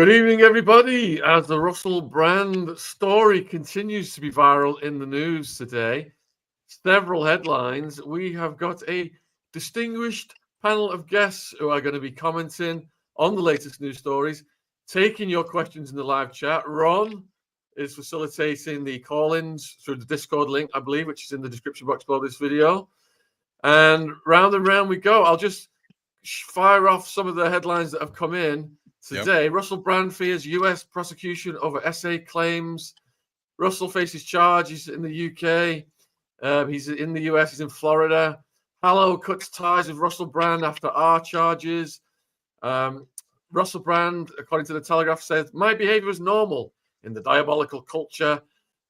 Good evening, everybody. As the Russell Brand story continues to be viral in the news today, several headlines, we have got a distinguished panel of guests who are going to be commenting on the latest news stories, taking your questions in the live chat. Ron is facilitating the call-ins through the Discord link, I believe, which is in the description box below this video. And round we go. I'll just fire off some of the headlines that have come in today. Yep. Russell Brand fears U.S. prosecution over SA claims. Russell faces charges in the UK. He's in the US. He's in Florida. Hallow cuts ties with Russell Brand after R charges. Russell Brand, according to the Telegraph, says, "My behavior was normal in the diabolical culture."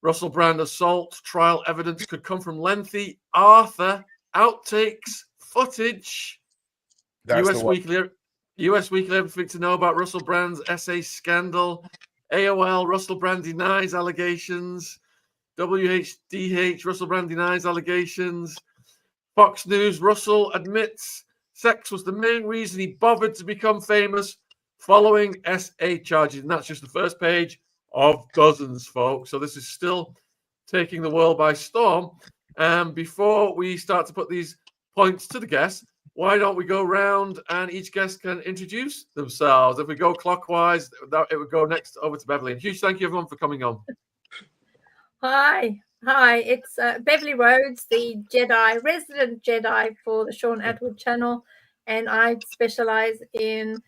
Russell Brand assault trial evidence could come from lengthy Arthur outtakes footage. US Weekly, everything to know about Russell Brand's SA scandal. AOL, Russell Brand denies allegations. WHDH, Russell Brand denies allegations. Fox News, Russell admits sex was the main reason he bothered to become famous following SA charges. And that's just the first page of dozens, folks. So this is still taking the world by storm. And before we start to put these points to the guests, why don't we go round and each guest can introduce themselves? If we go clockwise, it would go next over to Beverly. And huge thank you, everyone, for coming on. Hi, it's Beverly Rhodes, the resident Jedi for the Sean Atwood channel, and I specialize in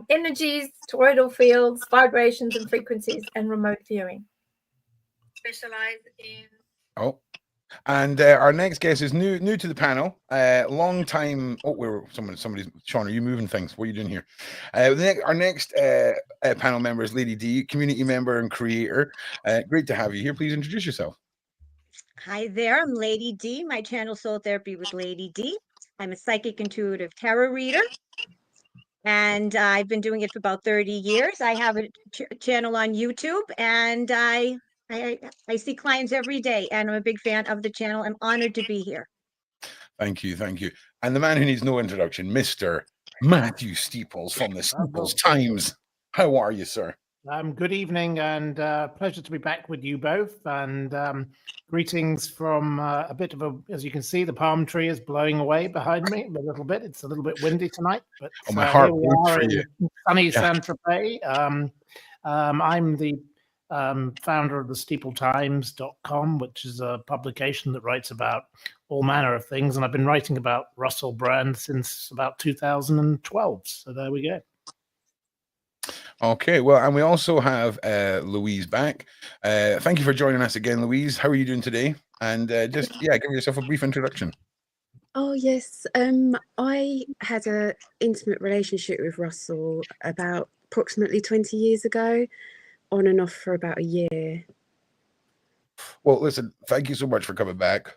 energies, toroidal fields, vibrations and frequencies, and remote viewing. And our next guest is new to the panel. Long time. Somebody's. Sean, are you moving things? What are you doing here? Our next panel member is Lady D, community member and creator. Great to have you here. Please introduce yourself. Hi there. I'm Lady D. My channel, Soul Therapy with Lady D. I'm a psychic intuitive tarot reader, and I've been doing it for about 30 years. I have a channel on YouTube, and I see clients every day, and I'm a big fan of the channel. I'm honored to be here. Thank you. And the man who needs no introduction, Mr. Matthew Steeples from the Steeples Times. How are you, sir? Good evening, and pleasure to be back with you both. And greetings from a bit of as you can see, the palm tree is blowing away behind me a little bit. It's a little bit windy tonight, but my heart here we are for you. Sunny Saint-Tropez. I'm the founder of the steepletimes.com, which is a publication that writes about all manner of things, and I've been writing about Russell Brand since about 2012. So there we go. Okay, well, and we also have Louise back. Thank you for joining us again, Louise. How are you doing today? And give yourself a brief introduction. Oh, yes. I had an intimate relationship with Russell about approximately 20 years ago, on and off for about a year. Well, listen, thank you so much for coming back.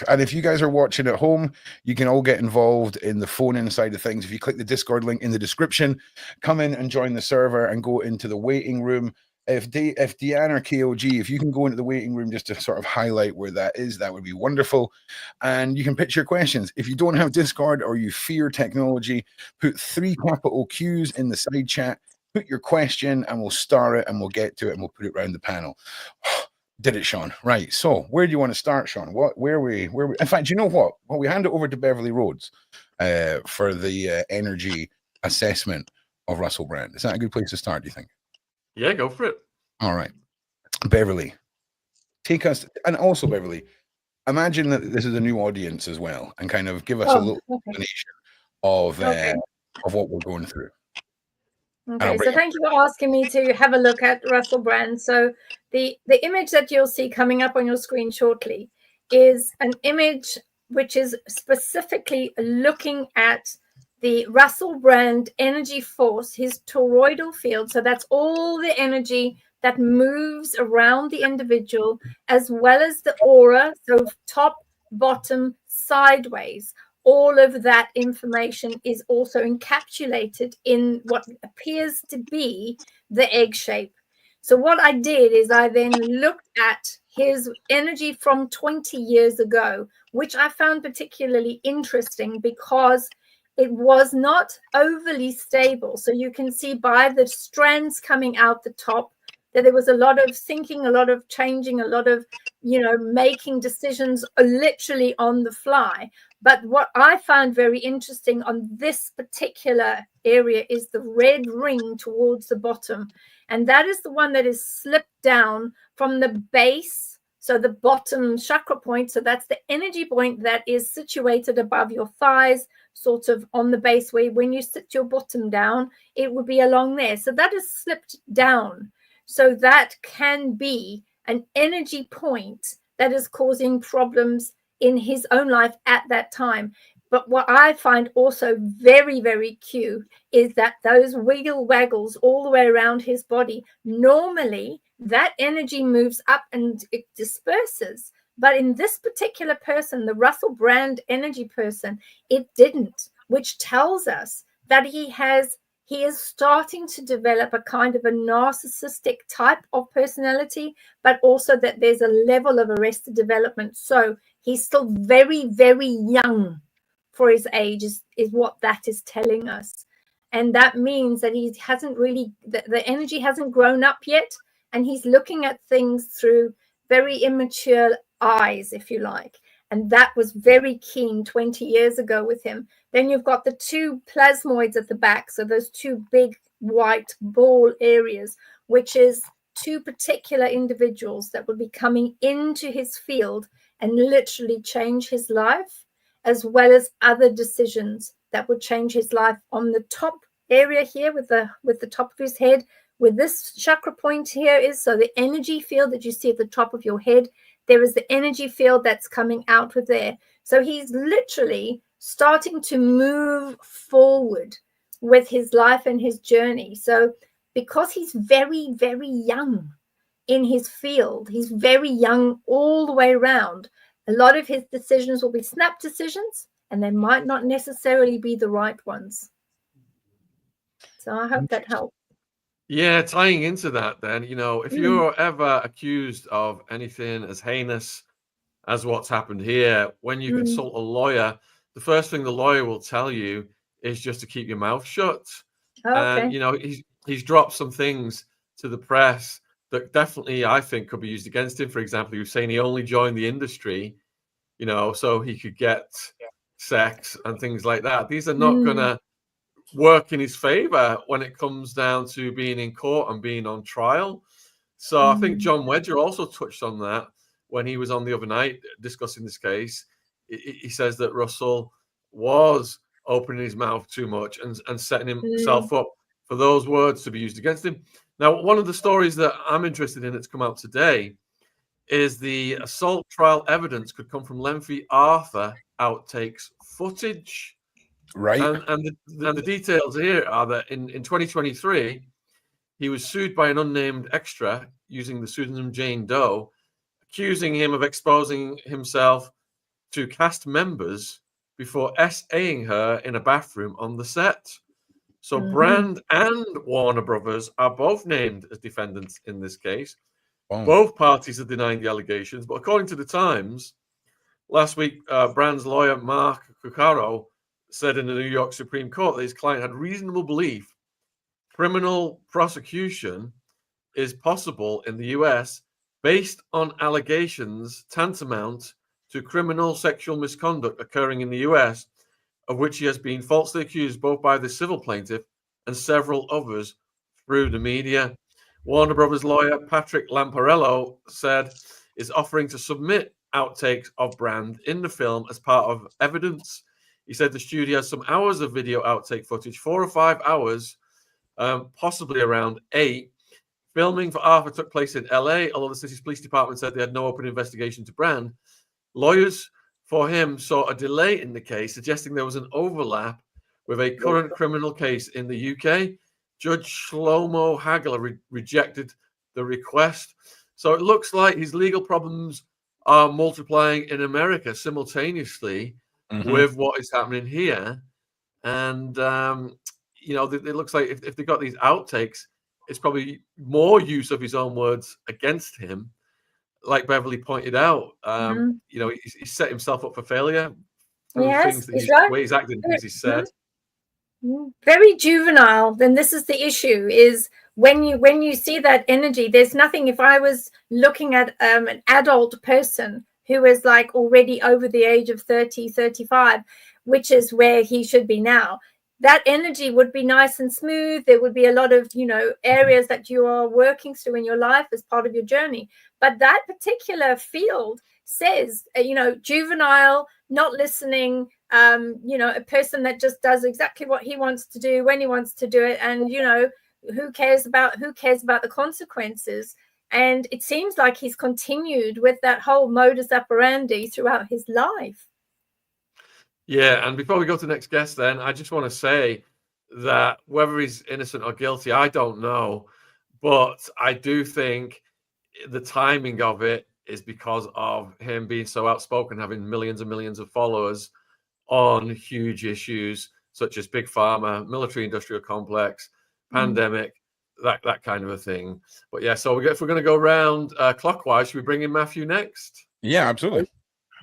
And if you guys are watching at home, you can all get involved in the phone-in side of things. If you click the Discord link in the description, come in and join the server and go into the waiting room. If Deanne or KOG, if you can go into the waiting room just to sort of highlight where that is, that would be wonderful. And you can pitch your questions. If you don't have Discord or you fear technology, put 3 capital Qs in the side chat, put your question, and we'll star it and we'll get to it and we'll put it around the panel. Did it, Sean? Right. So where do you want to start, Sean? Where we? In fact, you know what? Well, we hand it over to Beverly Rhodes for the energy assessment of Russell Brand. Is that a good place to start, do you think? Yeah, go for it. All right. Beverly, take us, and also Beverly, imagine that this is a new audience as well, and kind of give us a little explanation of what we're going through. Okay, so thank you for asking me to have a look at Russell Brand. So the image that you'll see coming up on your screen shortly is an image which is specifically looking at the Russell Brand energy force, his toroidal field. So that's all the energy that moves around the individual, as well as the aura, so top, bottom, sideways. All of that information is also encapsulated in what appears to be the egg shape. So what I did is I then looked at his energy from 20 years ago, which I found particularly interesting because it was not overly stable. So you can see by the strands coming out the top that there was a lot of thinking, a lot of changing, a lot of, making decisions literally on the fly. But what I found very interesting on this particular area is the red ring towards the bottom. And that is the one that is slipped down from the base. So the bottom chakra point, so that's the energy point that is situated above your thighs, sort of on the base where when you sit your bottom down, it would be along there. So that is slipped down. So that can be an energy point that is causing problems in his own life at that time. But what I find also very, very cute is that those wiggle waggles all the way around his body, normally that energy moves up and it disperses. But in this particular person, the Russell Brand energy person, it didn't, which tells us that he is starting to develop a kind of a narcissistic type of personality, but also that there's a level of arrested development. So he's still very, very young for his age is what that is telling us. And that means that he hasn't really, the energy hasn't grown up yet. And he's looking at things through very immature eyes, if you like. And that was very keen 20 years ago with him. Then you've got the two plasmoids at the back. So those two big white ball areas, which is two particular individuals that will be coming into his field and literally change his life, as well as other decisions that would change his life. On the top area here with the top of his head, where this chakra point here is, so the energy field that you see at the top of your head, there is the energy field that's coming out with there. So he's literally starting to move forward with his life and his journey. So because he's very, very young in his field, he's very young all the way around, a lot of his decisions will be snap decisions, and they might not necessarily be the right ones. So I hope that helps. Yeah, tying into that then, if you're ever accused of anything as heinous as what's happened here, when you consult a lawyer, the first thing the lawyer will tell you is just to keep your mouth shut. And, he's dropped some things to the press that definitely, I think, could be used against him. For example, he was saying he only joined the industry, so he could get sex and things like that. These are not going to work in his favor when it comes down to being in court and being on trial. So I think John Wedger also touched on that when he was on the other night discussing this case. He says that Russell was opening his mouth too much and setting himself up for those words to be used against him. Now, one of the stories that I'm interested in that's come out today is the assault trial evidence could come from lengthy Arthur outtakes footage. Right. And the details here are that in 2023, he was sued by an unnamed extra using the pseudonym Jane Doe, accusing him of exposing himself to cast members before SAing her in a bathroom on the set. So Brand and Warner Brothers are both named as defendants in this case. Both parties are denying the allegations, but according to the Times, last week, Brand's lawyer, Mark Cuccaro, said in the New York Supreme Court that his client had reasonable belief criminal prosecution is possible in the US based on allegations tantamount to criminal sexual misconduct occurring in the US, of which he has been falsely accused both by the civil plaintiff and several others through the media. Warner Brothers lawyer Patrick Lamparello said is offering to submit outtakes of Brand in the film as part of evidence. He said the studio has some hours of video outtake footage, 4 or 5 hours, possibly around 8. Filming for Arthur took place in LA, although the city's police department said they had no open investigation to Brand. Lawyers for him saw a delay in the case, suggesting there was an overlap with a current criminal case in the UK. Judge Shlomo Hagler rejected the request. So it looks like his legal problems are multiplying in America simultaneously with what is happening here. And, it looks like if they got these outtakes, it's probably more use of his own words against him. Like Beverly pointed out, he set himself up for failure through Yes, things that he's he's, right. the way he's acted, things he's said. Very juvenile. Then this is the issue: is when you see that energy, there's nothing. If I was looking at an adult person who is like already over the age of 30, 35, which is where he should be now, that energy would be nice and smooth. There would be a lot of, areas that you are working through in your life as part of your journey. But that particular field says, juvenile, not listening, a person that just does exactly what he wants to do when he wants to do it. And, who cares about the consequences? And it seems like he's continued with that whole modus operandi throughout his life. Yeah, and before we go to the next guest, then I just want to say that whether he's innocent or guilty, I don't know, but I do think the timing of it is because of him being so outspoken, having millions and millions of followers on huge issues such as big pharma, military-industrial complex, pandemic, that kind of a thing. But yeah, so if we're going to go around clockwise, should we bring in Matthew next? Yeah, absolutely.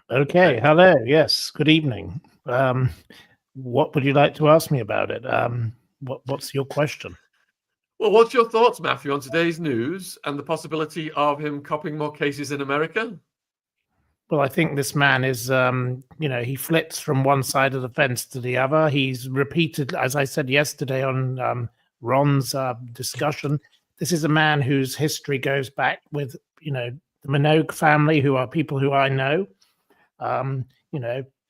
Okay. Hello. Yes. Good evening. What would you like to ask me about it? What's your question? Well, what's your thoughts, Matthew, on today's news and the possibility of him copying more cases in America? Well, I think this man is, he flits from one side of the fence to the other. He's repeated, as I said yesterday on Ron's discussion, this is a man whose history goes back with, the Minogue family, who are people who I know.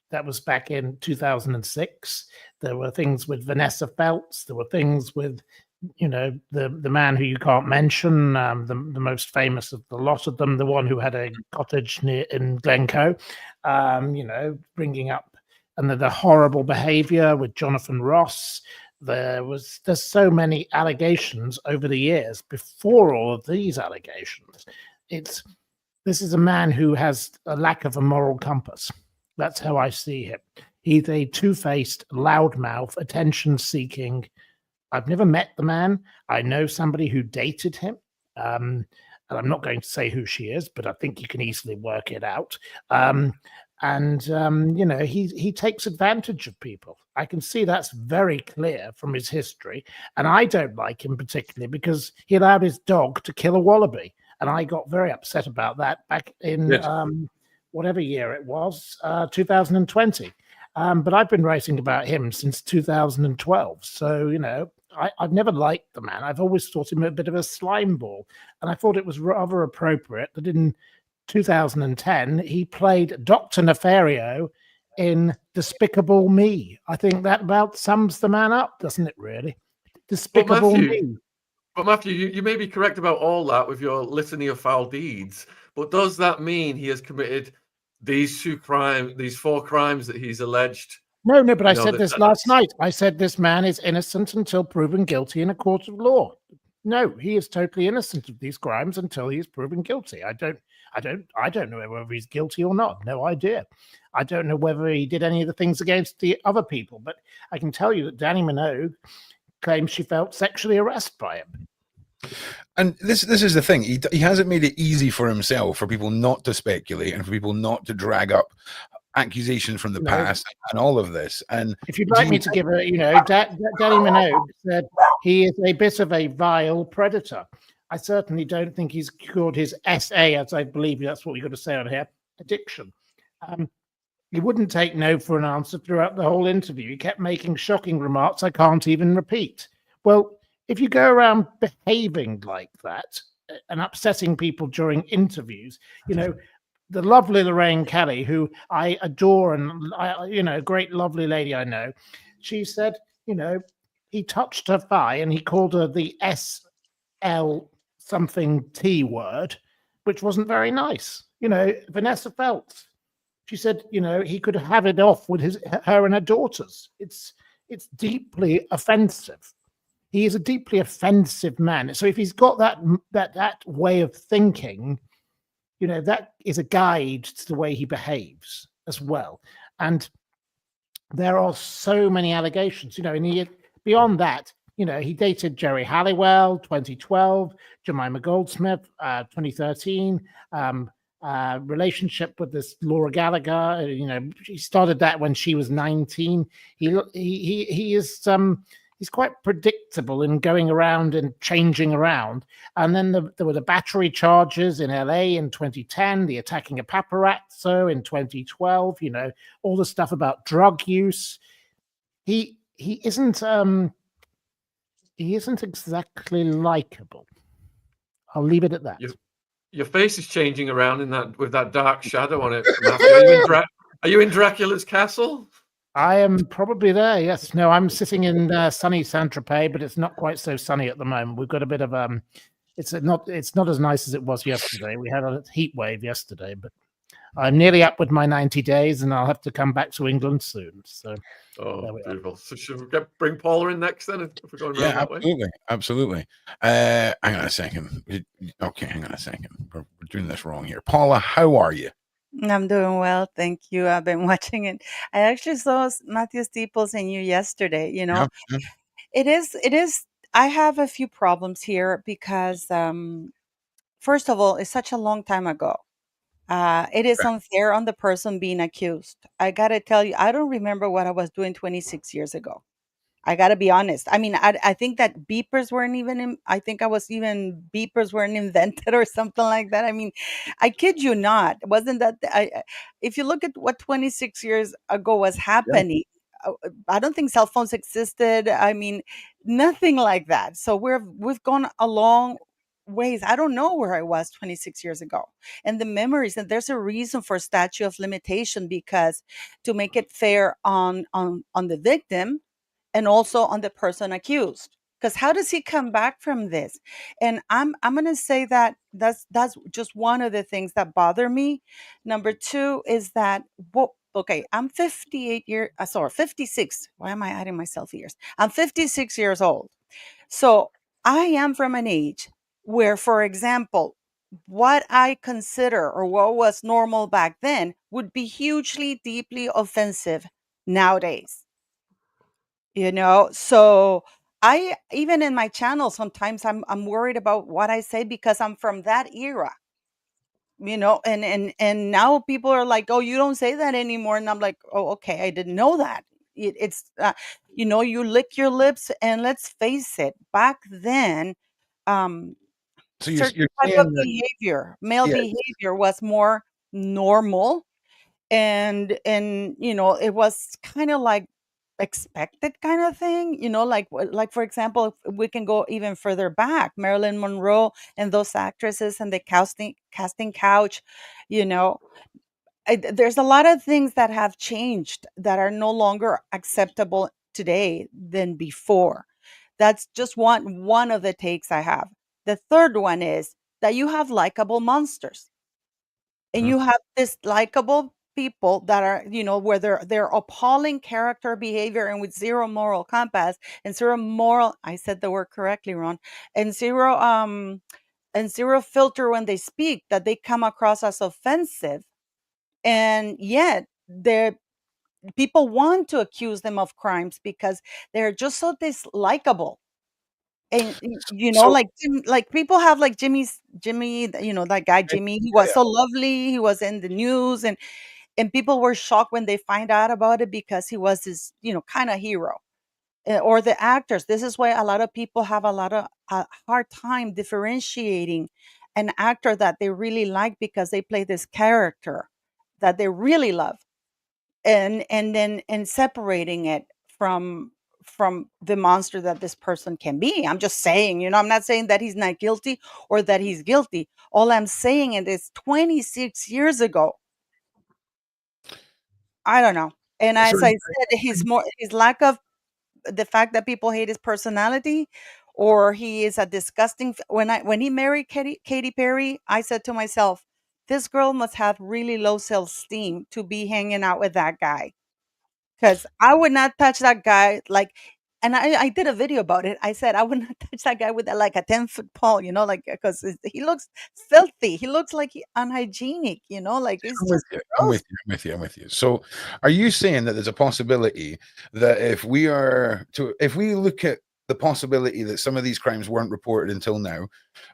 That was back in 2006. There were things with Vanessa Feltz. There were things with, the man who you can't mention, the most famous of the lot of them, the one who had a cottage in Glencoe, bringing up, and the horrible behavior with Jonathan Ross. There's so many allegations over the years. Before all of these allegations, this is a man who has a lack of a moral compass. That's how I see him. He's a two-faced, loudmouth, attention-seeking. I've never met the man. I know somebody who dated him. And I'm not going to say who she is, but I think you can easily work it out. He takes advantage of people. I can see that's very clear from his history. And I don't like him particularly because he allowed his dog to kill a wallaby. And I got very upset about that back in whatever year it was, 2020. But I've been writing about him since 2012. So, I've never liked the man. I've always thought him a bit of a slime ball. And I thought it was rather appropriate that in 2010, he played Dr. Nefario in Despicable Me. I think that about sums the man up, doesn't it, really? Despicable Me. But Matthew, you may be correct about all that with your litany of foul deeds, but does that mean he has committed these four crimes that he's alleged? No, but I said this last night. I said this man is innocent until proven guilty in a court of law. No, he is totally innocent of these crimes until he is proven guilty. I don't know whether he's guilty or not. No idea. I don't know whether he did any of the things against the other people, but I can tell you that Danny Minogue claims she felt sexually harassed by him. And this is the thing. He hasn't made it easy for himself for people not to speculate and for people not to drag up accusations from the past and all of this. And if you'd like me to give Danny Minogue said he is a bit of a vile predator. I certainly don't think he's cured his SA, as I believe that's what we've got to say on here, addiction. He wouldn't take no for an answer throughout the whole interview. He kept making shocking remarks I can't even repeat. Well, if you go around behaving like that and upsetting people during interviews, the lovely Lorraine Kelly, who I adore and great lovely lady I know, she said, he touched her thigh and he called her the SL something T word, which wasn't very nice. Vanessa Feltz, she said, he could have it off with her and her daughters. It's deeply offensive. He is a deeply offensive man. So if he's got that way of thinking, that is a guide to the way he behaves as well. And there are so many allegations, and beyond that, he dated Jerry Halliwell, 2012, Jemima Goldsmith, 2013, relationship with this Laura Gallagher. She started that when she was 19. He is he's quite predictable in going around and changing around. And then there were the battery charges in LA in 2010, the attacking a paparazzo in 2012. All the stuff about drug use. He isn't exactly likable. I'll leave it at that. Your face is changing around with that dark shadow on it, Matthew. Are you in Dracula's castle? I am probably there. Yes. No, I'm sitting in sunny Saint-Tropez, but it's not quite so sunny at the moment. We've got a bit of it's not as nice as it was yesterday. We had a heat wave yesterday, but I'm nearly up with my 90 days, and I'll have to come back to England soon. So, beautiful. So should we bring Paula in next then? If we're going around that way? Absolutely. Hang on a second. Okay, hang on a second. We're doing this wrong here. Paula, how are you? I'm doing well, thank you. I've been watching it. I actually saw Matthew Steeples and you yesterday. Yeah. It is. I have a few problems here because, first of all, it's such a long time ago. It is unfair on the person being accused. I gotta tell you, I don't remember what I was doing 26 years ago. I gotta be honest. I mean, I think that beepers weren't even beepers weren't invented or something like that. I mean, I kid you not. Wasn't that if you look at what 26 years ago was happening, I don't think cell phones existed. I mean, nothing like that. So we've gone a long ways. I don't know where I was 26 years ago. And the memories, and there's a reason for statute of limitation, because to make it fair on the victim and also on the person accused. Because how does he come back from this? And I'm going to say that that's just one of the things that bother me. Number two is that, I'm 56. Why am I adding myself years? I'm 56 years old. So I am from an age where, for example, what I consider or what was normal back then would be hugely, deeply offensive nowadays. So I, even in my channel, sometimes I'm worried about what I say because I'm from that era, and now people are like, oh, you don't say that anymore. And I'm like, oh, okay. I didn't know that. It's you lick your lips, and let's face it, back then, So certain type of behavior, male behavior was more normal. And it was kind of like expected kind of thing, like for example, if we can go even further back, Marilyn Monroe and those actresses and the casting couch, there's a lot of things that have changed that are no longer acceptable today than before. That's just one of the takes I have. The third one is that you have likable monsters. And you have this likable people that are, where they're appalling character behavior and with zero moral compass and I said the word correctly, Ron, and zero filter when they speak, that they come across as offensive. And yet people want to accuse them of crimes because they're just so dislikable. And like people have like Jimmy, that guy Jimmy, he was so lovely, he was in the news, and people were shocked when they find out about it because he was this kind of hero. Or the actors, this is why a lot of people have a lot of hard time differentiating an actor that they really like because they play this character that they really love, and separating it from the monster that this person can be. I'm just saying, I'm not saying that he's not guilty or that he's guilty. All I'm saying is 26 years ago. I don't know. And as I said, his lack of the fact that people hate his personality, or he is a disgusting. When he married Katy Perry, I said to myself, this girl must have really low self-esteem to be hanging out with that guy. Because I would not touch that guy and I did a video about it. I said I would not touch that guy with a 10-foot pole, because he looks filthy. He looks like unhygienic, I'm with you. So are you saying that there's a possibility that if we look at the possibility that some of these crimes weren't reported until now.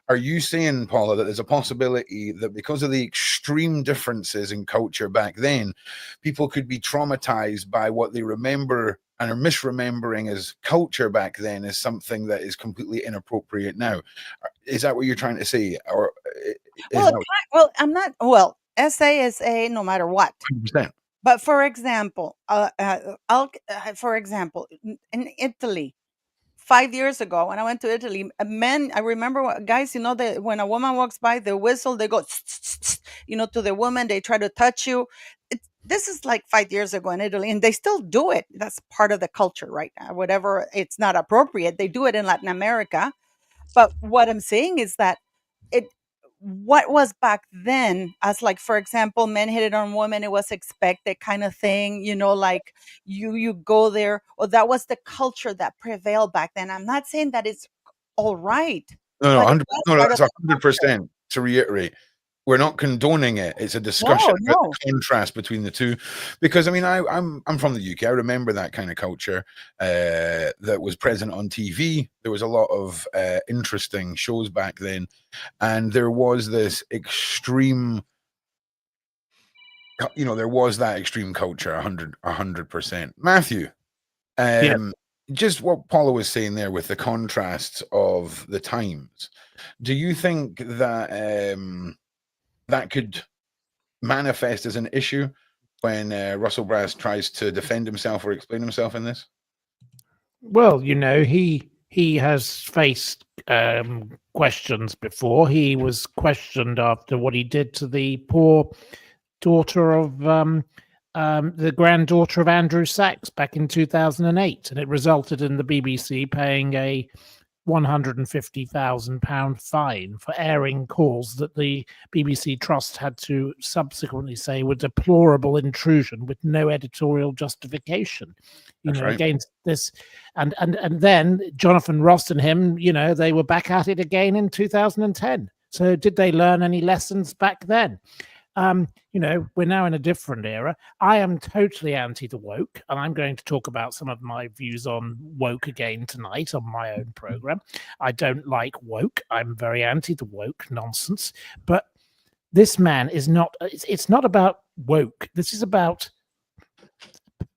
Are you saying, Paula, that there's a possibility that because of the extreme differences in culture back then, people could be traumatized by what they remember and are misremembering as culture back then as something that is completely inappropriate now? Is that what you're trying to say? Or well, I'm not. Well, SA is A no matter what. 100%. But for example, for example, in Italy, 5 years ago when I went to Italy, men, I remember guys, you know, that when a woman walks by, they whistle, they go, you know, to the woman, they try to touch you. This is like 5 years ago in Italy, and they still do it. That's part of the culture right now. Whatever, it's not appropriate. They do it in Latin America. But what I'm saying is that what was back then, as like, for example, men hit it on women, it was expected kind of thing, you know, like you go there, or that was the culture that prevailed back then. I'm not saying that it's all right. No, 100%. That's 100%. To reiterate, we're not condoning it. It's a discussion about the contrast between the two, because I mean, I'm from the UK. I remember that kind of culture that was present on TV. There was a lot of interesting shows back then, and there was this extreme, you know, there was that extreme culture. 100%. Matthew, just what Paula was saying there with the contrasts of the times. Do you think that that could manifest as an issue when Russell Brand tries to defend himself or explain himself in this? Well, you know, he has faced questions before. He was questioned after what he did to the poor daughter of the granddaughter of Andrew Sachs back in 2008, and it resulted in the BBC paying a £150,000 fine for airing calls that the BBC Trust had to subsequently say were deplorable intrusion with no editorial justification, you know, against this. And then Jonathan Ross and him, you know, they were back at it again in 2010. So did they learn any lessons back then? You know, we're now in a different era. I am totally anti the woke, and I'm going to talk about some of my views on woke again tonight on my own program. I don't like woke. I'm very anti the woke nonsense. But this man is not, it's not about woke. This is about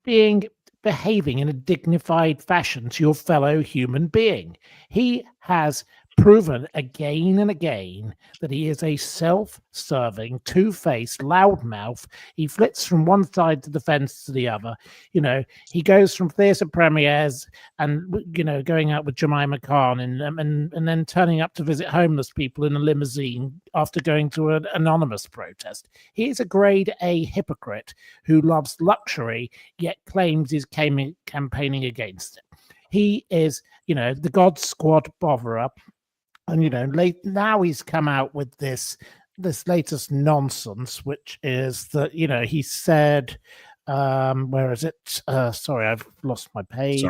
behaving in a dignified fashion to your fellow human being. He has proven again and again that he is a self-serving, two-faced loudmouth. He flits from one side of the fence to the other. You know, he goes from theatre premieres and, you know, going out with Jemima Khan and then turning up to visit homeless people in a limousine after going to an anonymous protest. He is a grade A hypocrite who loves luxury, yet claims he's campaigning against it. He is, you know, the God Squad botherer. And, you know, now he's come out with this latest nonsense, which is that, you know, he said, where is it? Sorry, I've lost my page.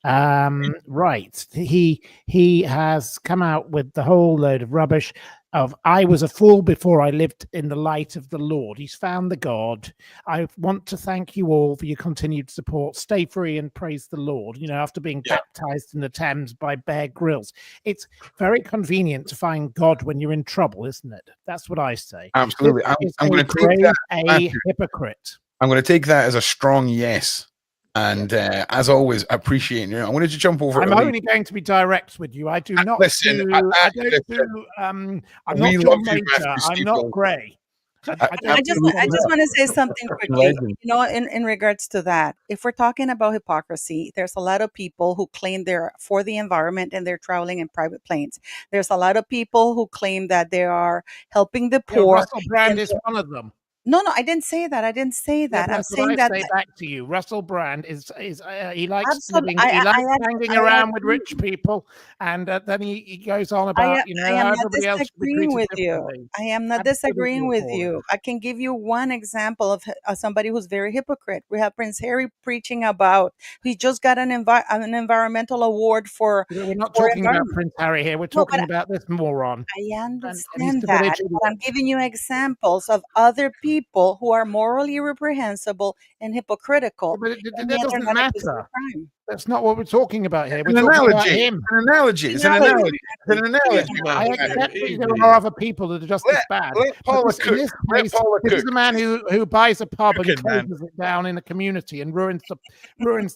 Right. He has come out with the whole load of rubbish of, I was a fool before I lived in the light of the Lord. He's found the God. I want to thank you all for your continued support. Stay free and praise the Lord. You know, after being baptized in the Thames by Bear Grylls. It's very convenient to find God when you're in trouble, isn't it? That's what I say. Absolutely. I'm going to take that. A hypocrite. I'm going to take that as a strong yes. And as always, appreciating you. I wanted to jump over. I'm only going to be direct with you. I do not. Listen, I'm not John Major. I'm not Grey. I just want to say something quickly. You know, in regards to that, if we're talking about hypocrisy, there's a lot of people who claim they're for the environment and they're traveling in private planes. There's a lot of people who claim that they are helping the poor. Russell Brand is one of them. No, I didn't say that. I didn't say that. I'm saying that. Say back to you, Russell Brand is he likes living, he likes hanging around with rich people, and then he goes on about how everybody else should be treated differently. I am not disagreeing with you. I can give you one example of somebody who's very hypocrite. We have Prince Harry preaching about he just got an environmental award for. We're not talking about Prince Harry here. We're talking about this moron. I understand that, but I'm giving you examples of other people who are morally reprehensible and hypocritical. But that doesn't matter. That's not what we're talking about here. We're An talking about analogy. him. An analogy. It's an analogy. It's an analogy. I accept that there are other people that are just as bad. Let Paula But cook. in this Let case, Paula this is cook. a man who buys a pub and Cooking, man. closes it down in a community and ruins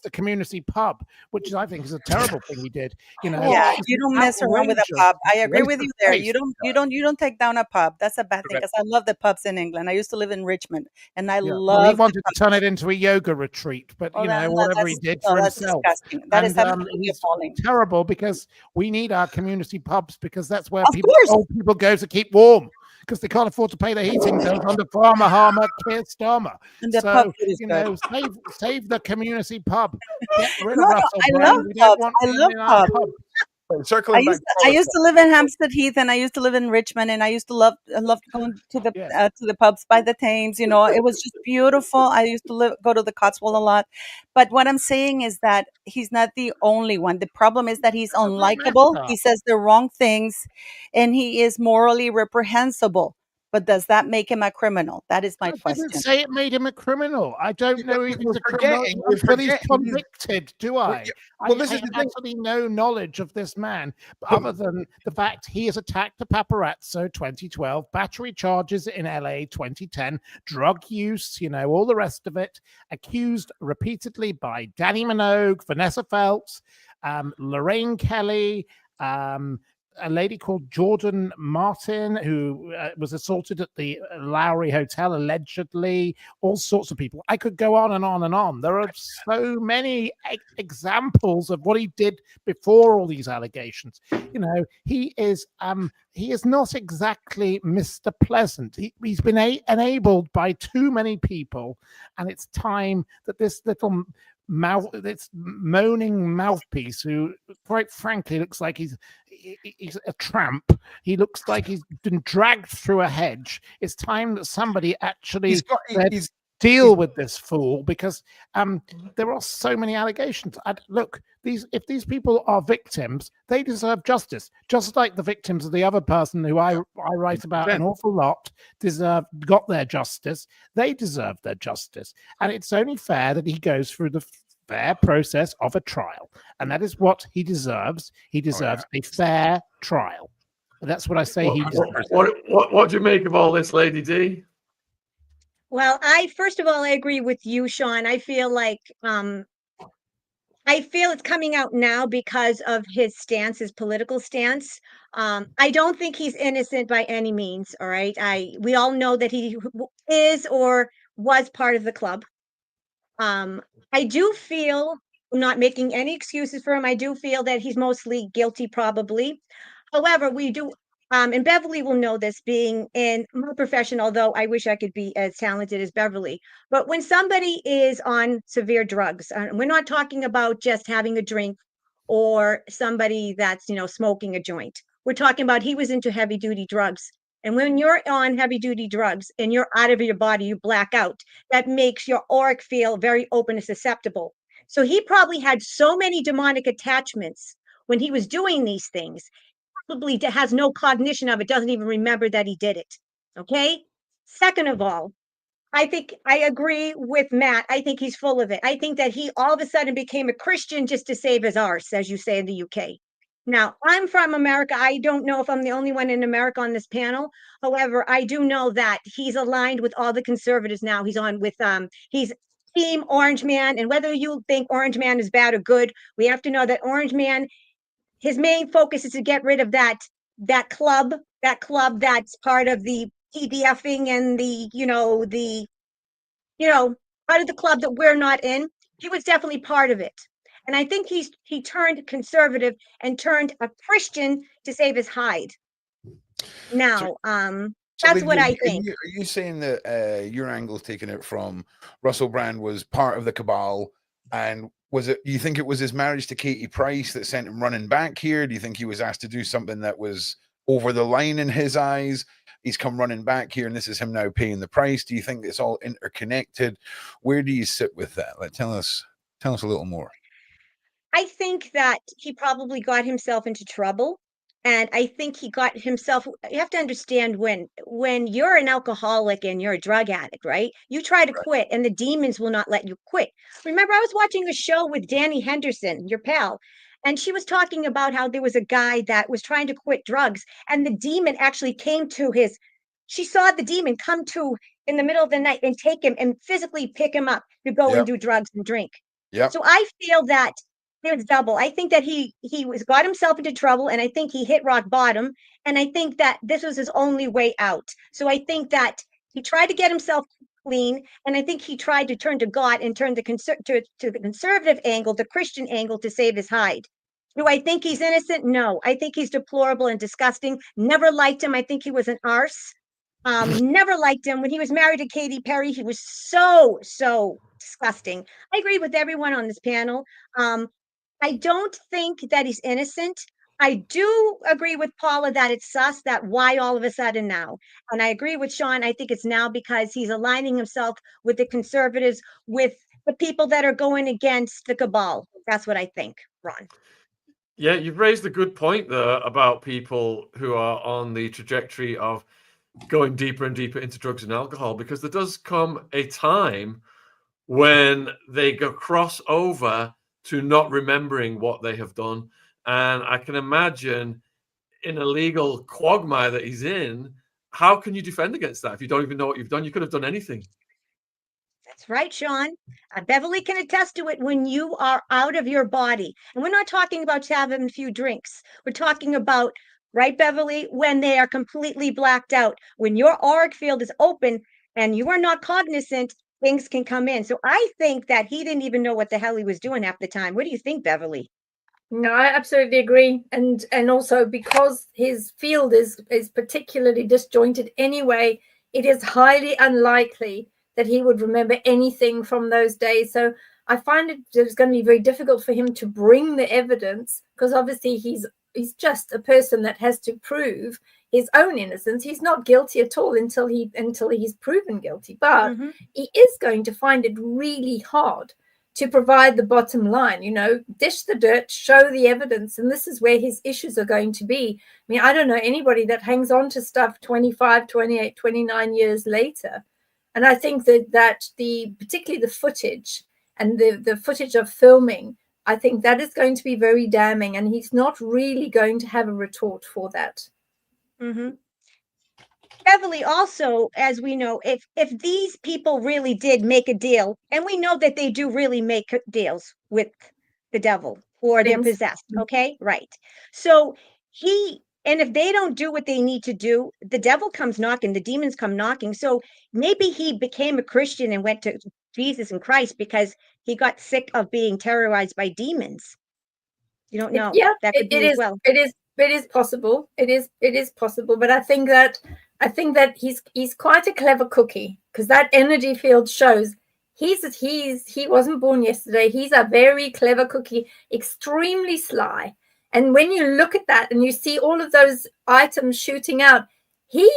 the community pub, which I think is a terrible thing he did. You know, Yeah, it's you don't mess around with a outrageous. pub. I agree Waste with of you there. space. You don't take down a pub. That's a bad thing because I love the pubs in England. I used to live in Richmond, and I Yeah. Well, love. he wanted to turn it into a yoga retreat, but Oh, you know, whatever he did for that's himself. disgusting. That is And absolutely he's appalling. terrible because we need our community pubs because that's where Of course. old people go to keep warm because they can't afford to pay the heating bills under Farmer Harmer Keir Starmer. And the So pub food is you good. know, save the community pub. Get rid No, of no, Russell I Brand. love We don't pubs. want I him love in our pubs. pub. Circling back. I used to live in Hampstead Heath, and I used to live in Richmond, and I used to love going to the pubs by the Thames. You know, it was just beautiful. I used to go to the Cotswold a lot. But what I'm saying is that he's not the only one. The problem is that he's unlikable. He says the wrong things, and he is morally reprehensible. But does that make him a criminal? That is my question. I didn't say it made him a criminal. I don't know if he's a criminal forgetting- until he's convicted, do I? Well, I this is have the thing. actually no knowledge of this man, other than the fact he has attacked the paparazzo 2012, battery charges in LA 2010, drug use, you know, all the rest of it, accused repeatedly by Danny Minogue, Vanessa Feltz, Lorraine Kelly, a lady called Jordan Martin, who was assaulted at the Lowry Hotel, allegedly, all sorts of people. I could go on and on and on. There are so many examples of what he did before all these allegations. You know, he is not exactly Mr. Pleasant. He's been enabled by too many people, and it's time that this little this moaning mouthpiece, who quite frankly looks like he's a tramp, he looks like he's been dragged through a hedge. It's time that somebody actually deal with this fool, because there are so many allegations. Look, if these people are victims, they deserve justice, just like the victims of the other person who I write about an awful lot got their justice. They deserve their justice, and it's only fair that he goes through the fair process of a trial, and that is what he deserves. He deserves a fair trial. That's what I say. He deserves. What do you make of all this, Lady D? Well, first of all, I agree with you, Sean. I feel like it's coming out now because of his stance, his political stance. I don't think he's innocent by any means. All right. We all know that he is or was part of the club. I do feel, I'm not making any excuses for him, I do feel that he's mostly guilty, probably. However, we do, and Beverly will know this, being in my profession, although I wish I could be as talented as Beverly. But when somebody is on severe drugs, we're not talking about just having a drink or somebody that's, smoking a joint. We're talking about he was into heavy duty drugs. And when you're on heavy duty drugs and you're out of your body, you black out. That makes your auric field very open and susceptible. So he probably had so many demonic attachments when he was doing these things, probably has no cognition of it, doesn't even remember that he did it. Okay. Second of all, I think I agree with Matt. I think he's full of it. I think that he all of a sudden became a Christian just to save his arse, as you say in the UK. Now, I'm from America. I don't know if I'm the only one in America on this panel. However, I do know that he's aligned with all the conservatives now. He's on with, he's Team Orange Man. And whether you think Orange Man is bad or good, we have to know that Orange Man, his main focus is to get rid of that club that's part of the PDFing and part of the club that we're not in. He was definitely part of it. And I think he turned conservative and turned a Christian to save his hide. Now, that's what I think. Are you saying that your angle is taking it from Russell Brand was part of the cabal, and you think it was his marriage to Katie Price that sent him running back here? Do you think he was asked to do something that was over the line in his eyes? He's come running back here, and this is him now paying the price. Do you think it's all interconnected? Where do you sit with that? Like, tell us a little more. I think that he probably got himself into trouble And I think he got himself, you have to understand when you're an alcoholic and you're a drug addict, right? You try to quit and the demons will not let you quit. Remember, I was watching a show with Danny Henderson, your pal, and she was talking about how there was a guy that was trying to quit drugs and the demon actually came to she saw the demon come to in the middle of the night and take him and physically pick him up to go and do drugs and drink. Yep. So I feel that there's double. I think that he got himself into trouble, and I think he hit rock bottom, and I think that this was his only way out. So I think that he tried to get himself clean, and I think he tried to turn to God and turn to the conservative angle, the Christian angle, to save his hide. Do I think he's innocent? No. I think he's deplorable and disgusting. Never liked him. I think he was an arse. Never liked him. When he was married to Katy Perry, he was so disgusting. I agree with everyone on this panel. I don't think that he's innocent. I do agree with Paula that it's sus, that why all of a sudden now. And I agree with Sean. I think it's now because he's aligning himself with the conservatives, with the people that are going against the cabal. That's what I think, Ron. Yeah, you've raised a good point there about people who are on the trajectory of going deeper and deeper into drugs and alcohol, because there does come a time when they go cross over to not remembering what they have done. And I can imagine in a legal quagmire that he's in, how can you defend against that if you don't even know what you've done? You could have done anything. That's right, Sean. Beverly can attest to it. When you are out of your body, and we're not talking about having a few drinks. We're talking about, right, Beverly, when they are completely blacked out, when your auric field is open and you are not cognizant, things can come in. So I think that he didn't even know what the hell he was doing half the time. What do you think, Beverly? No, I absolutely agree. And also because his field is particularly disjointed anyway, it is highly unlikely that he would remember anything from those days. So I find it's going to be very difficult for him to bring the evidence, because obviously he's just a person that has to prove his own innocence. He's not guilty at all until he's proven guilty. But he is going to find it really hard to provide the bottom line, dish the dirt, show the evidence. And this is where his issues are going to be. I mean, I don't know anybody that hangs on to stuff 25, 28, 29 years later. And I think that particularly the footage and the footage of filming, I think that is going to be very damning, and he's not really going to have a retort for that. Beverly, also, as we know, if these people really did make a deal, and we know that they do really make deals with the devil or they're possessed, okay? Right. So and if they don't do what they need to do, the devil comes knocking, the demons come knocking. So maybe he became a Christian and went to Jesus and Christ because he got sick of being terrorized by demons. You don't know. That could be as well. It is possible. It is possible. But I think that he's quite a clever cookie, because that energy field shows he wasn't born yesterday. He's a very clever cookie, extremely sly. And when you look at that and you see all of those items shooting out, he